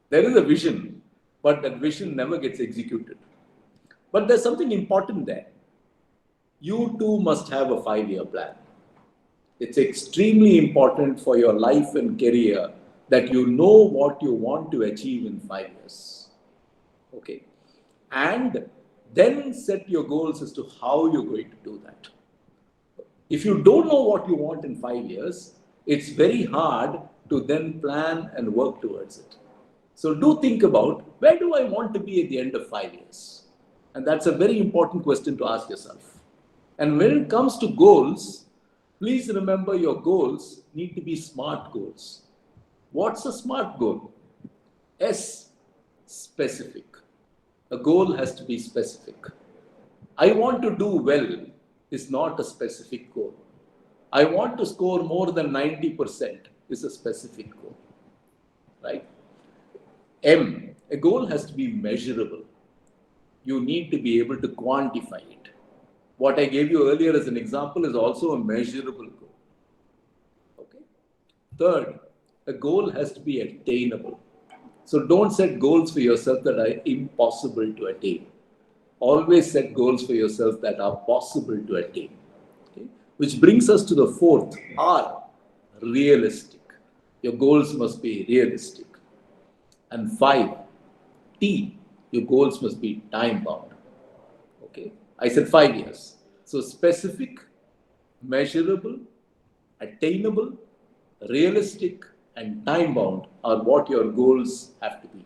There is a vision, but that vision never gets executed. But there's something important there. You too must have a 5-year plan. It's extremely important for your life and career that you know what you want to achieve in 5 years. Okay. And then set your goals as to how you're going to do that. If you don't know what you want in 5 years, it's very hard to then plan and work towards it. So do think about, where do I want to be at the end of 5 years? And that's a very important question to ask yourself. And when it comes to goals, please remember your goals need to be SMART goals. What's a SMART goal? S, specific. A goal has to be specific. I want to do well is not a specific goal. I want to score more than 90% is a specific goal, right? M, a goal has to be measurable. You need to be able to quantify it. What I gave you earlier as an example is also a measurable goal. Okay. Third, a goal has to be attainable. So don't set goals for yourself that are impossible to attain. Always set goals for yourself that are possible to attain. Okay? Which brings us to the fourth, R, realistic. Your goals must be realistic. And 5, T, your goals must be time bound. Okay, I said 5 years. So specific, measurable, attainable, realistic, and time bound are what your goals have to be.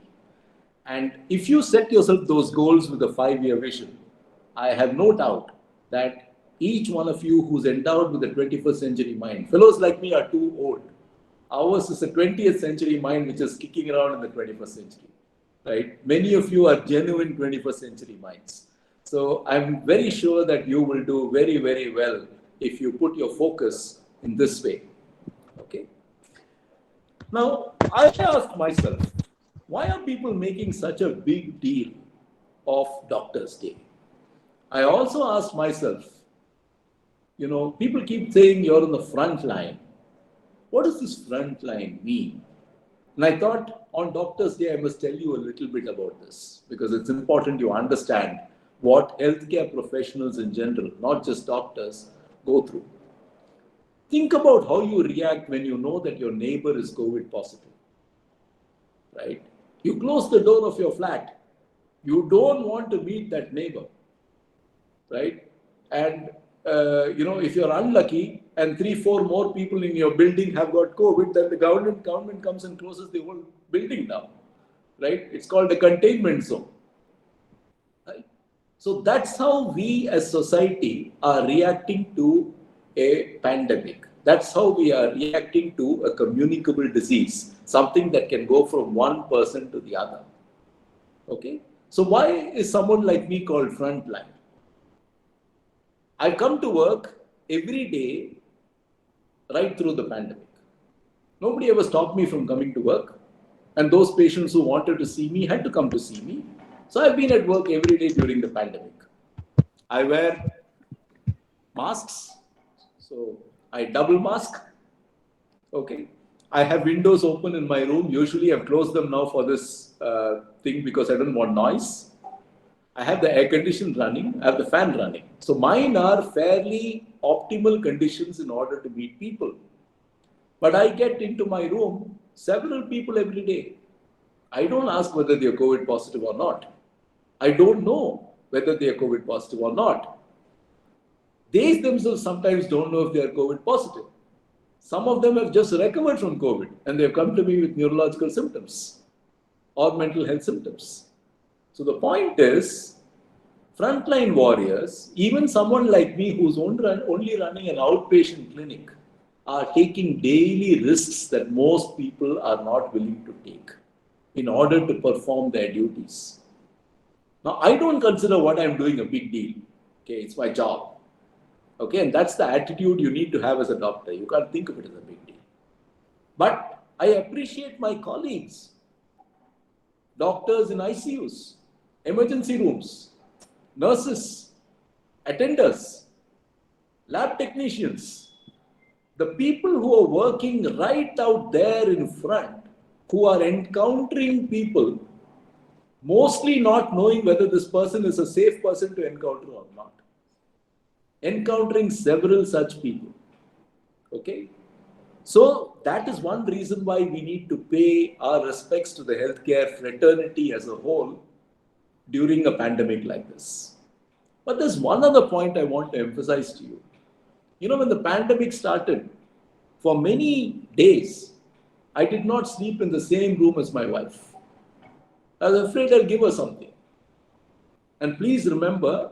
And if you set yourself those goals with a 5-year vision, I have no doubt that each one of you who's endowed with a 21st century mind, fellows like me are too old. Ours is a 20th century mind which is kicking around in the 21st century, right? Many of you are genuine 21st century minds. So I'm very sure that you will do very, very well if you put your focus in this way, okay? Now, I asked myself, why are people making such a big deal of Doctor's Day? I also asked myself, you know, people keep saying you're on the front line. What does this front line mean? And I thought on Doctor's Day, I must tell you a little bit about this because it's important you understand what healthcare professionals in general, not just doctors, go through. Think about how you react when you know that your neighbor is COVID positive, right? You close the door of your flat. You don't want to meet that neighbor, right? And, you know, if you're unlucky and 3-4 more people in your building have got COVID, then the government comes and closes the whole building down, right? It's called a containment zone, right? So that's how we as society are reacting to a pandemic. That's how we are reacting to a communicable disease, something that can go from one person to the other. Okay? So why is someone like me called frontline? I come to work every day right through the pandemic. Nobody ever stopped me from coming to work. And those patients who wanted to see me had to come to see me. So I've been at work every day during the pandemic. I wear masks. So I double mask. Okay. I have windows open in my room. Usually I've closed them now for this thing because I don't want noise. I have the air condition running. I have the fan running. So mine are fairly optimal conditions in order to meet people. But I get into my room several people every day. I don't ask whether they're COVID positive or not. I don't know whether they are COVID positive or not. They themselves sometimes don't know if they are COVID positive. Some of them have just recovered from COVID and they've come to me with neurological symptoms or mental health symptoms. So the point is, frontline warriors, even someone like me who's only running an outpatient clinic, are taking daily risks that most people are not willing to take in order to perform their duties. Now, I don't consider what I'm doing a big deal. Okay, it's my job. Okay, and that's the attitude you need to have as a doctor. You can't think of it as a big deal. But I appreciate my colleagues, doctors in ICUs, emergency rooms, nurses, attenders, lab technicians, the people who are working right out there in front, who are encountering people, mostly not knowing whether this person is a safe person to encounter or not. Encountering several such people. Okay? So that is one reason why we need to pay our respects to the healthcare fraternity as a whole during a pandemic like this. But there's one other point I want to emphasize to you. You know, when the pandemic started, for many days, I did not sleep in the same room as my wife. I was afraid I'll give her something. And please remember,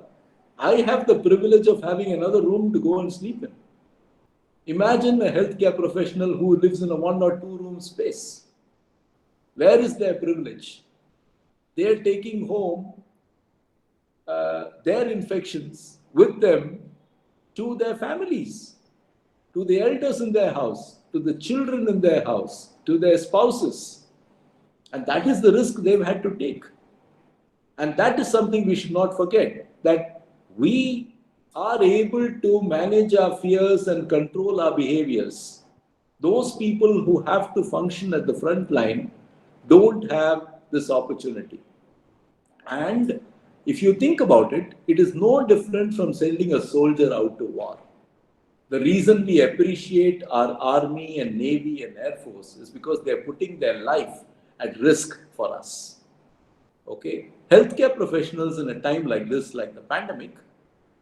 I have the privilege of having another room to go and sleep in. Imagine a healthcare professional who lives in a 1 or 2 room space. Where is their privilege? They're taking home their infections with them to their families, to the elders in their house, to the children in their house, to their spouses. And that is the risk they've had to take. And that is something we should not forget, that we are able to manage our fears and control our behaviors. Those people who have to function at the front line don't have this opportunity. And if you think about it, it is no different from sending a soldier out to war. The reason we appreciate our army and navy and air force is because they're putting their life at risk for us. Okay? Healthcare professionals in a time like this, like the pandemic,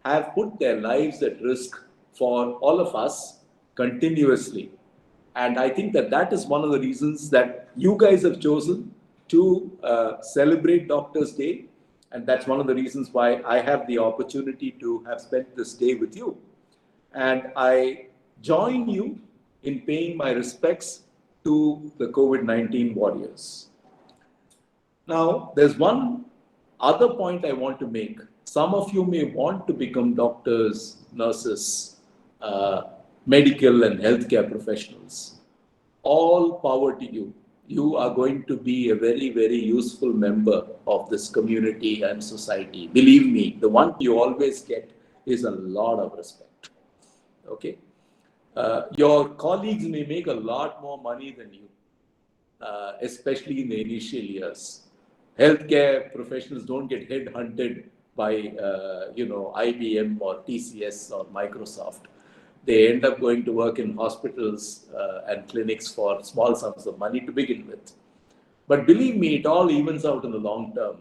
have put their lives at risk for all of us continuously. And I think that that is one of the reasons that you guys have chosen to celebrate Doctors' Day. And that's one of the reasons why I have the opportunity to have spent this day with you. And I join you in paying my respects to the COVID-19 warriors. Now, there's one other point I want to make. Some of you may want to become doctors, nurses, medical and healthcare professionals. All power to you. You are going to be a very, very useful member of this community and society. Believe me, the one you always get is a lot of respect. Okay? Your colleagues may make a lot more money than you, especially in the initial years. Healthcare professionals don't get headhunted by, IBM or TCS or Microsoft. They end up going to work in hospitals and clinics for small sums of money to begin with. But believe me, it all evens out in the long term.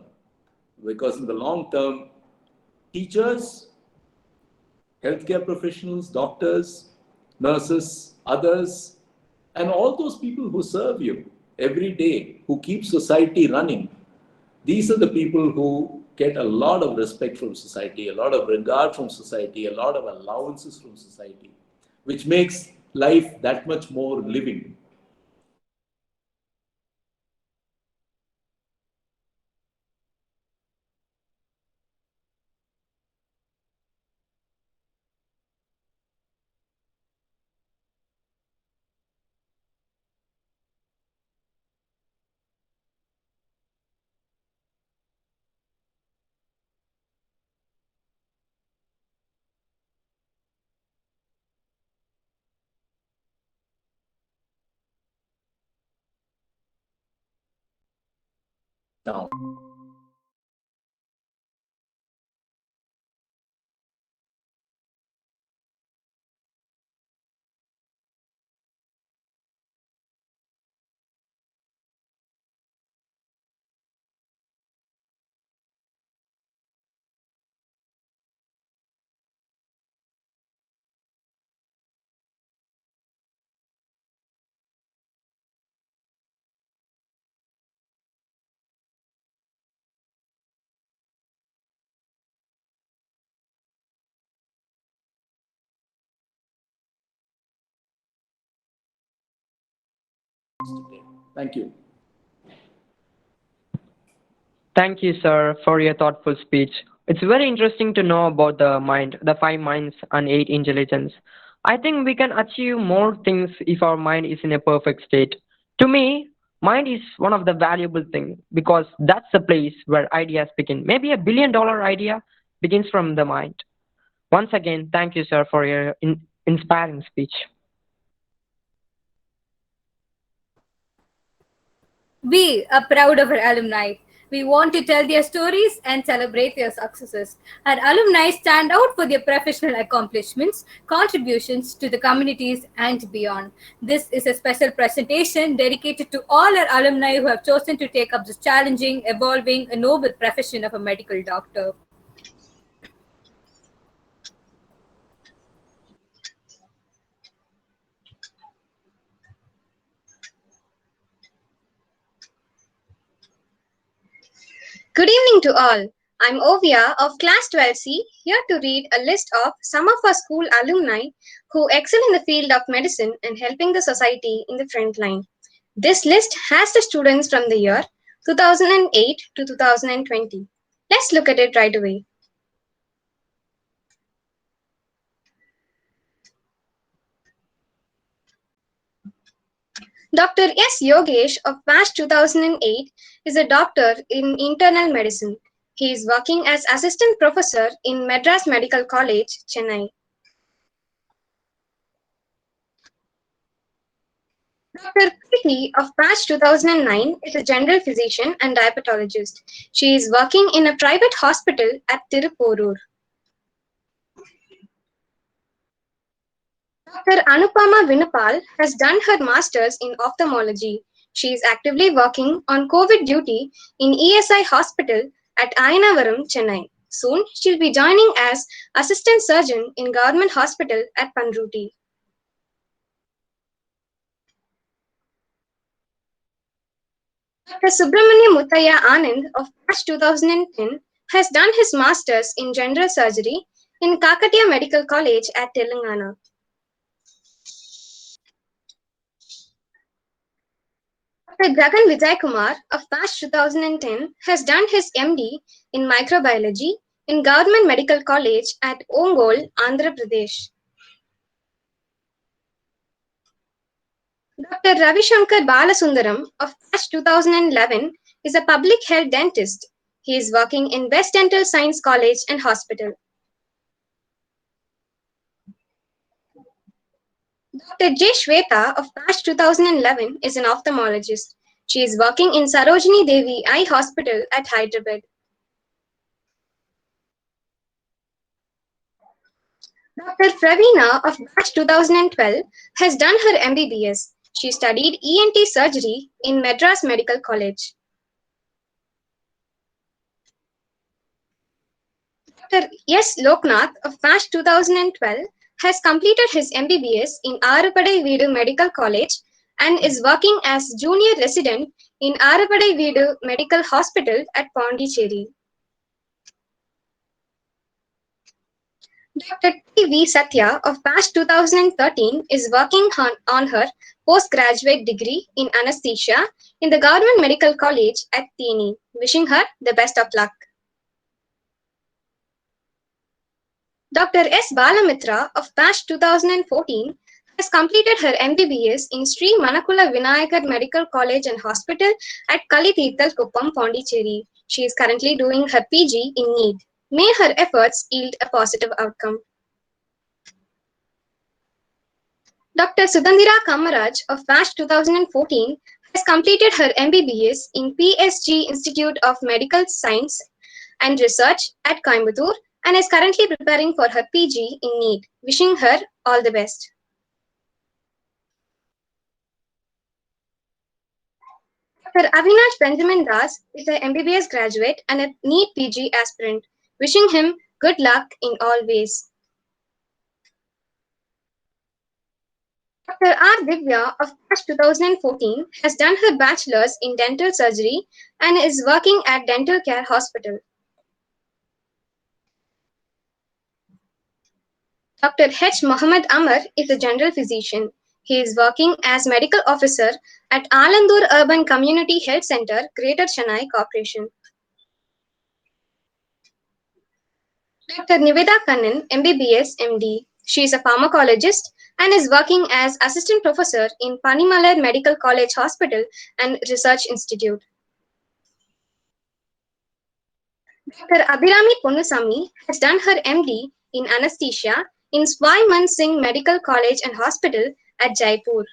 Because in the long term, teachers, healthcare professionals, doctors, nurses, others, and all those people who serve you every day, who keep society running, these are the people who get a lot of respect from society, a lot of regard from society, a lot of allowances from society, which makes life that much more living. Now, thank you. Thank you, sir, for your thoughtful speech. It's very interesting to know about the mind, the 5 minds and 8 intelligence. I think we can achieve more things if our mind is in a perfect state. To me, mind is one of the valuable things because that's the place where ideas begin. Maybe $1 billion idea begins from the mind. Once again, thank you, sir, for your inspiring speech. We are proud of our alumni. We want to tell their stories and celebrate their successes. Our alumni stand out for their professional accomplishments, contributions to the communities, and beyond. This is a special presentation dedicated to all our alumni who have chosen to take up this challenging, evolving, and noble profession of a medical doctor. Good evening to all. I'm Ovia of Class 12C, here to read a list of some of our school alumni who excel in the field of medicine and helping the society in the front line. This list has the students from the year 2008 to 2020. Let's look at it right away. Dr. S. Yogesh of batch 2008 is a doctor in internal medicine. He is working as assistant professor in Madras Medical College, Chennai. Dr. Preeti of batch 2009 is a general physician and diabetologist. She is working in a private hospital at Tiruporur. Dr. Anupama Vinapal has done her master's in ophthalmology. She is actively working on COVID duty in ESI hospital at Ayanavaram, Chennai. Soon, she'll be joining as assistant surgeon in government hospital at Panruti. Dr. Subramanya Muthaya Anand of batch 2010 has done his master's in general surgery in Kakatiya Medical College at Telangana. Dr. Gagan Vijay Kumar of batch 2010 has done his MD in microbiology in Government Medical College at Ongole, Andhra Pradesh. Dr. Ravi Shankar Balasundaram of batch 2011 is a public health dentist. He is working in West Dental Science College and Hospital. Dr. J. Shweta of batch 2011 is an ophthalmologist. She is working in Sarojini Devi Eye Hospital at Hyderabad. Dr. Pravina of batch 2012 has done her MBBS. She studied ENT surgery in Madras Medical College. Dr. S. Loknath of batch 2012 has completed his MBBS in Arapadai Veedu Medical College and is working as junior resident in Arapadai Veedu Medical Hospital at Pondicherry. Dr. T. V. Satya of batch 2013 is working on her postgraduate degree in anesthesia in the Government Medical College at Theni. Wishing her the best of luck. Dr. S. Balamitra of batch 2014 has completed her MBBS in Sri Manakula Vinayakar Medical College and Hospital at Kalitithal Kuppam, Pondicherry. She is currently doing her PG in NEET. May her efforts yield a positive outcome. Dr. Sudandira Kamaraj of batch 2014 has completed her MBBS in PSG Institute of Medical Science and Research at Coimbatore and is currently preparing for her PG in NEET. Wishing her all the best. Dr. Avinash Benjamin Das is an MBBS graduate and a NEET PG aspirant. Wishing him good luck in all ways. Dr. R. Divya of batch 2014 has done her bachelor's in dental surgery and is working at Dental Care Hospital. Dr. H. Mohammed Amar is a general physician. He is working as medical officer at Alandur Urban Community Health Center, Greater Chennai Corporation. Dr. Niveda Kannan, MBBS, MD. She is a pharmacologist and is working as assistant professor in Panimalar Medical College Hospital and Research Institute. Dr. Abhirami Ponnusamy has done her MD in anesthesia in Swai Singh Medical College and Hospital at Jaipur.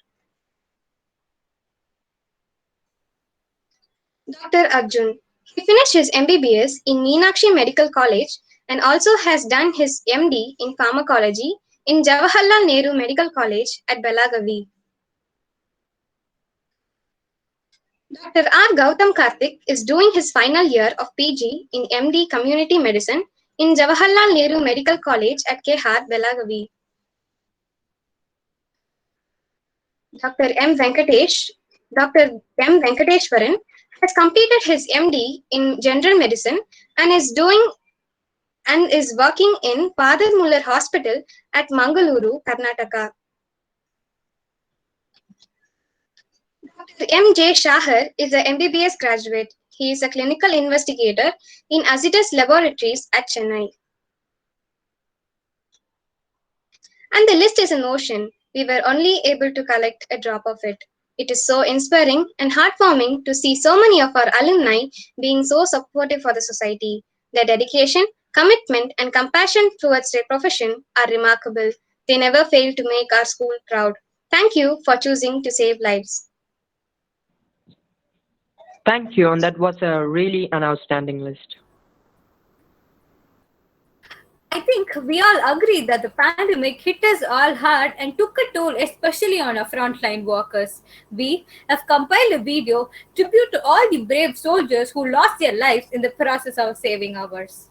Dr. Arjun. He finished his MBBS in Meenakshi Medical College and also has done his MD in pharmacology in Jawaharlal Nehru Medical College at Belagavi. Dr. R. Gautam Karthik is doing his final year of PG in MD Community Medicine in Jawaharlal Nehru Medical College at Kehar, Belagavi. Dr. M. Venkateshwaran has completed his MD in general medicine and is working in Padar Muller Hospital at Mangaluru, Karnataka. Dr. M.J. Shahar is a MBBS graduate. He is a clinical investigator in Azitus Laboratories at Chennai. And the list is an ocean. We were only able to collect a drop of it. It is so inspiring and heartwarming to see so many of our alumni being so supportive for the society. Their dedication, commitment, and compassion towards their profession are remarkable. They never fail to make our school proud. Thank you for choosing to save lives. Thank you, and that was a really an outstanding list. I think we all agree that the pandemic hit us all hard and took a toll, especially on our frontline workers. We have compiled a video tribute to all the brave soldiers who lost their lives in the process of saving ours.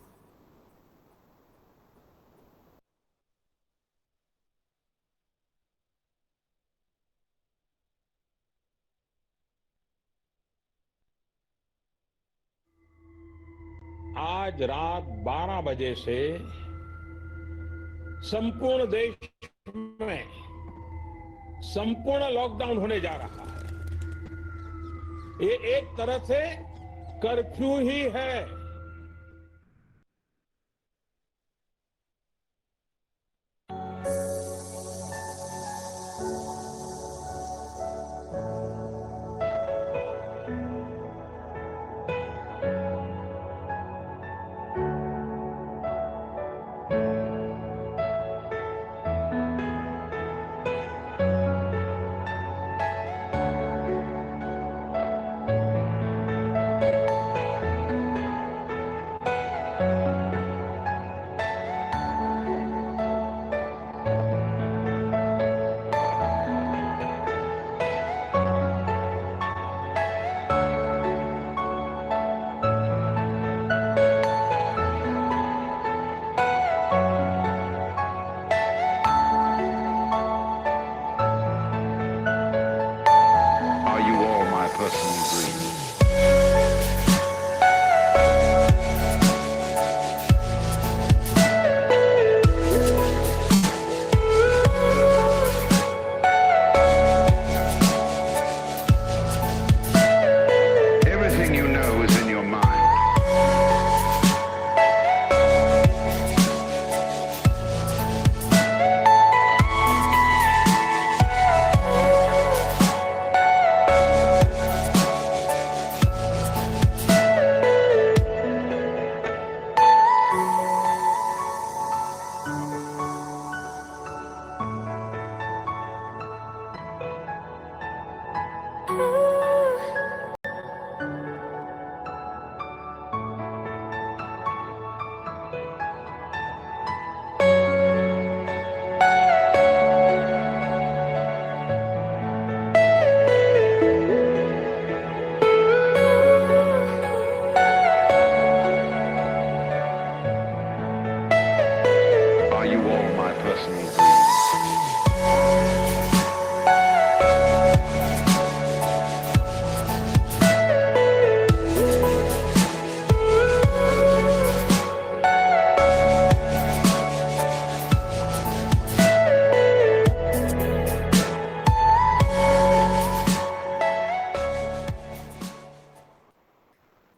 आज रात 12 बजे से संपूर्ण देश में संपूर्ण lockdown होने जा रहा है। ये एक तरह से कर्फ्यू ही है।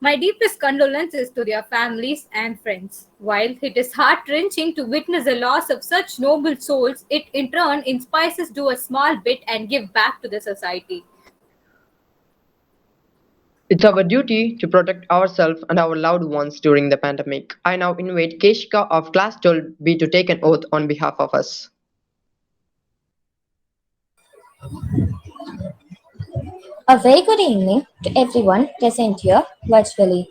My deepest condolences to their families and friends. While it is heart-wrenching to witness the loss of such noble souls, it in turn inspires us to do a small bit and give back to the society. It's our duty to protect ourselves and our loved ones during the pandemic. I now invite Keshika of Class 12B to take an oath on behalf of us. A very good evening to everyone present here virtually.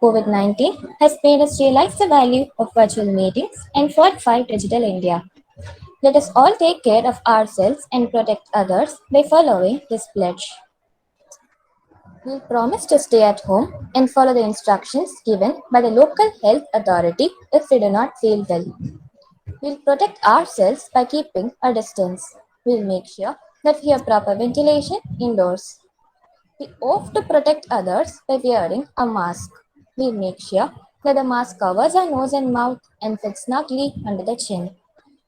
COVID-19 has made us realize the value of virtual meetings and fortify digital India. Let us all take care of ourselves and protect others by following this pledge. We promise to stay at home and follow the instructions given by the local health authority if we do not feel well. We'll protect ourselves by keeping a distance. We'll make sure that we have proper ventilation indoors. We opt to protect others by wearing a mask. We make sure that the mask covers our nose and mouth and fits snugly under the chin.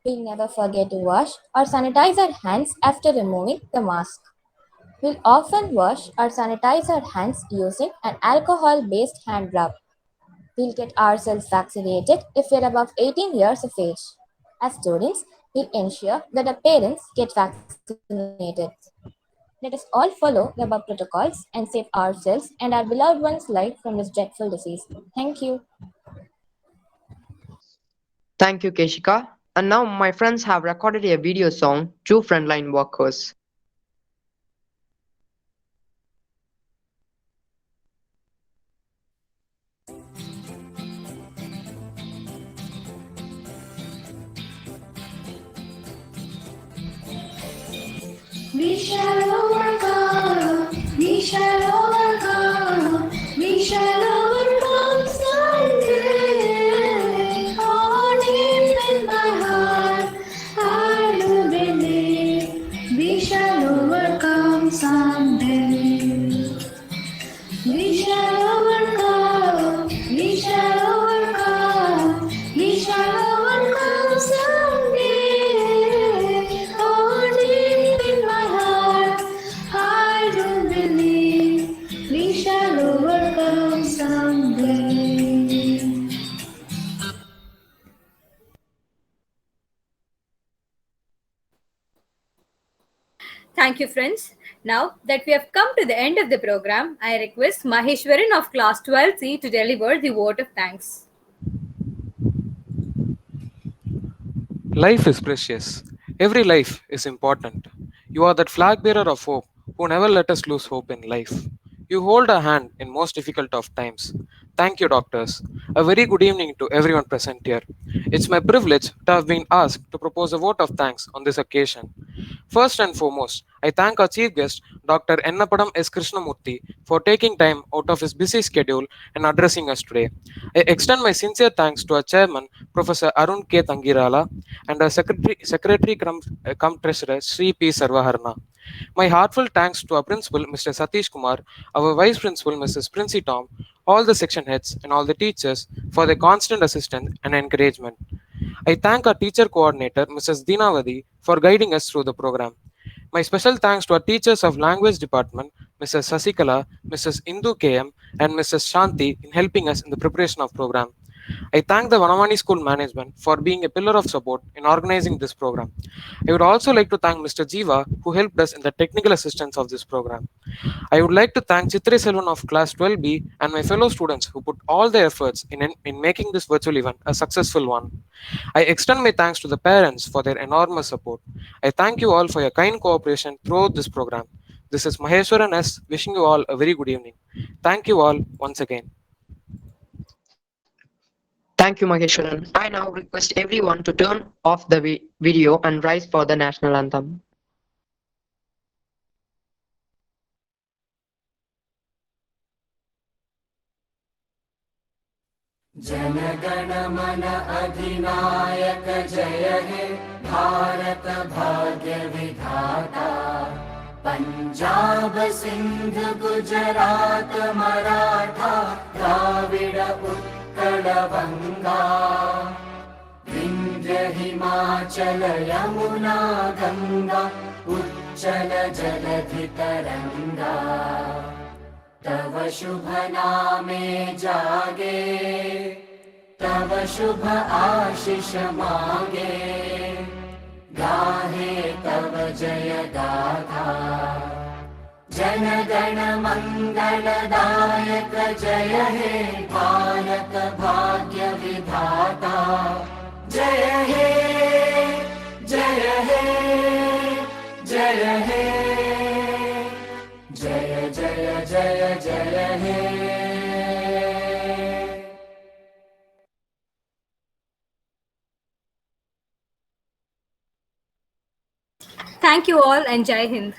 We never forget to wash or sanitize our hands after removing the mask. We'll often wash or sanitize our hands using an alcohol based hand rub. We'll get ourselves vaccinated if we're above 18 years of age. As students, we'll ensure that our parents get vaccinated. Let us all follow the above protocols and save ourselves and our beloved ones' life from this dreadful disease. Thank you. Thank you, Keshika. And now my friends have recorded a video song, True Frontline Workers. We shall overcome, we shall overcome, we shall overcome someday. On Him in my heart, I do believe we shall overcome someday. We shall overcome, we shall overcome, we shall overcome someday. On Him in my heart, I do believe we shall overcome someday. Thank you, friends. Now that we have come to the end of the program, I request Maheshwaran of class 12C to deliver the vote of thanks. Life is precious. Every life is important. You are that flag bearer of hope who never let us lose hope in life. You hold a hand in most difficult of times. Thank you, doctors. A very good evening to everyone present here. It's my privilege to have been asked to propose a vote of thanks on this occasion. First and foremost, I thank our chief guest, Dr. Ennapadam S. Krishnamurthy, for taking time out of his busy schedule and addressing us today. I extend my sincere thanks to our chairman, Professor Arun K. Tangirala, and our secretary cum treasurer, Sri P. Sarvaharna. My heartfelt thanks to our principal, Mr. Satish Kumar, our vice principal, Mrs. Princey Tom, all the section heads, and all the teachers for their constant assistance and encouragement. I thank our teacher coordinator, Mrs. Dinavadi, for guiding us through the program. My special thanks to our teachers of language department, Mrs. Sasikala, Mrs. Indu KM, and Mrs. Shanti in helping us in the preparation of program. I thank the Vanamani School management for being a pillar of support in organizing this program. I would also like to thank Mr. Jiva, who helped us in the technical assistance of this program. I would like to thank Chitri Selvan of class 12B and my fellow students who put all their efforts in making this virtual event a successful one. I extend my thanks to the parents for their enormous support. I thank you all for your kind cooperation throughout this program. This is Maheshwaran S. wishing you all a very good evening. Thank you all once again. Thank you, Maheshwaran. I now request everyone to turn off the video and rise for the national anthem. जनगण मन अधिनायक जय हे भारत भाग्य विधाता पंजाब सिंध गुजरात मराठा द्राविड उत्कल बंगा विंध्य हिमाचल यमुना गंगा उच्चल जलधि तरंगा तव शुभ नामे जागे तव शुभ आशीष मांगे गाहे तव जय गाथा जन गण मंगलदायक जय हे भारत भाग्य विधाता जय हे जय हे जय हे जय जय जय जय हे Thank you all and Jai Hind.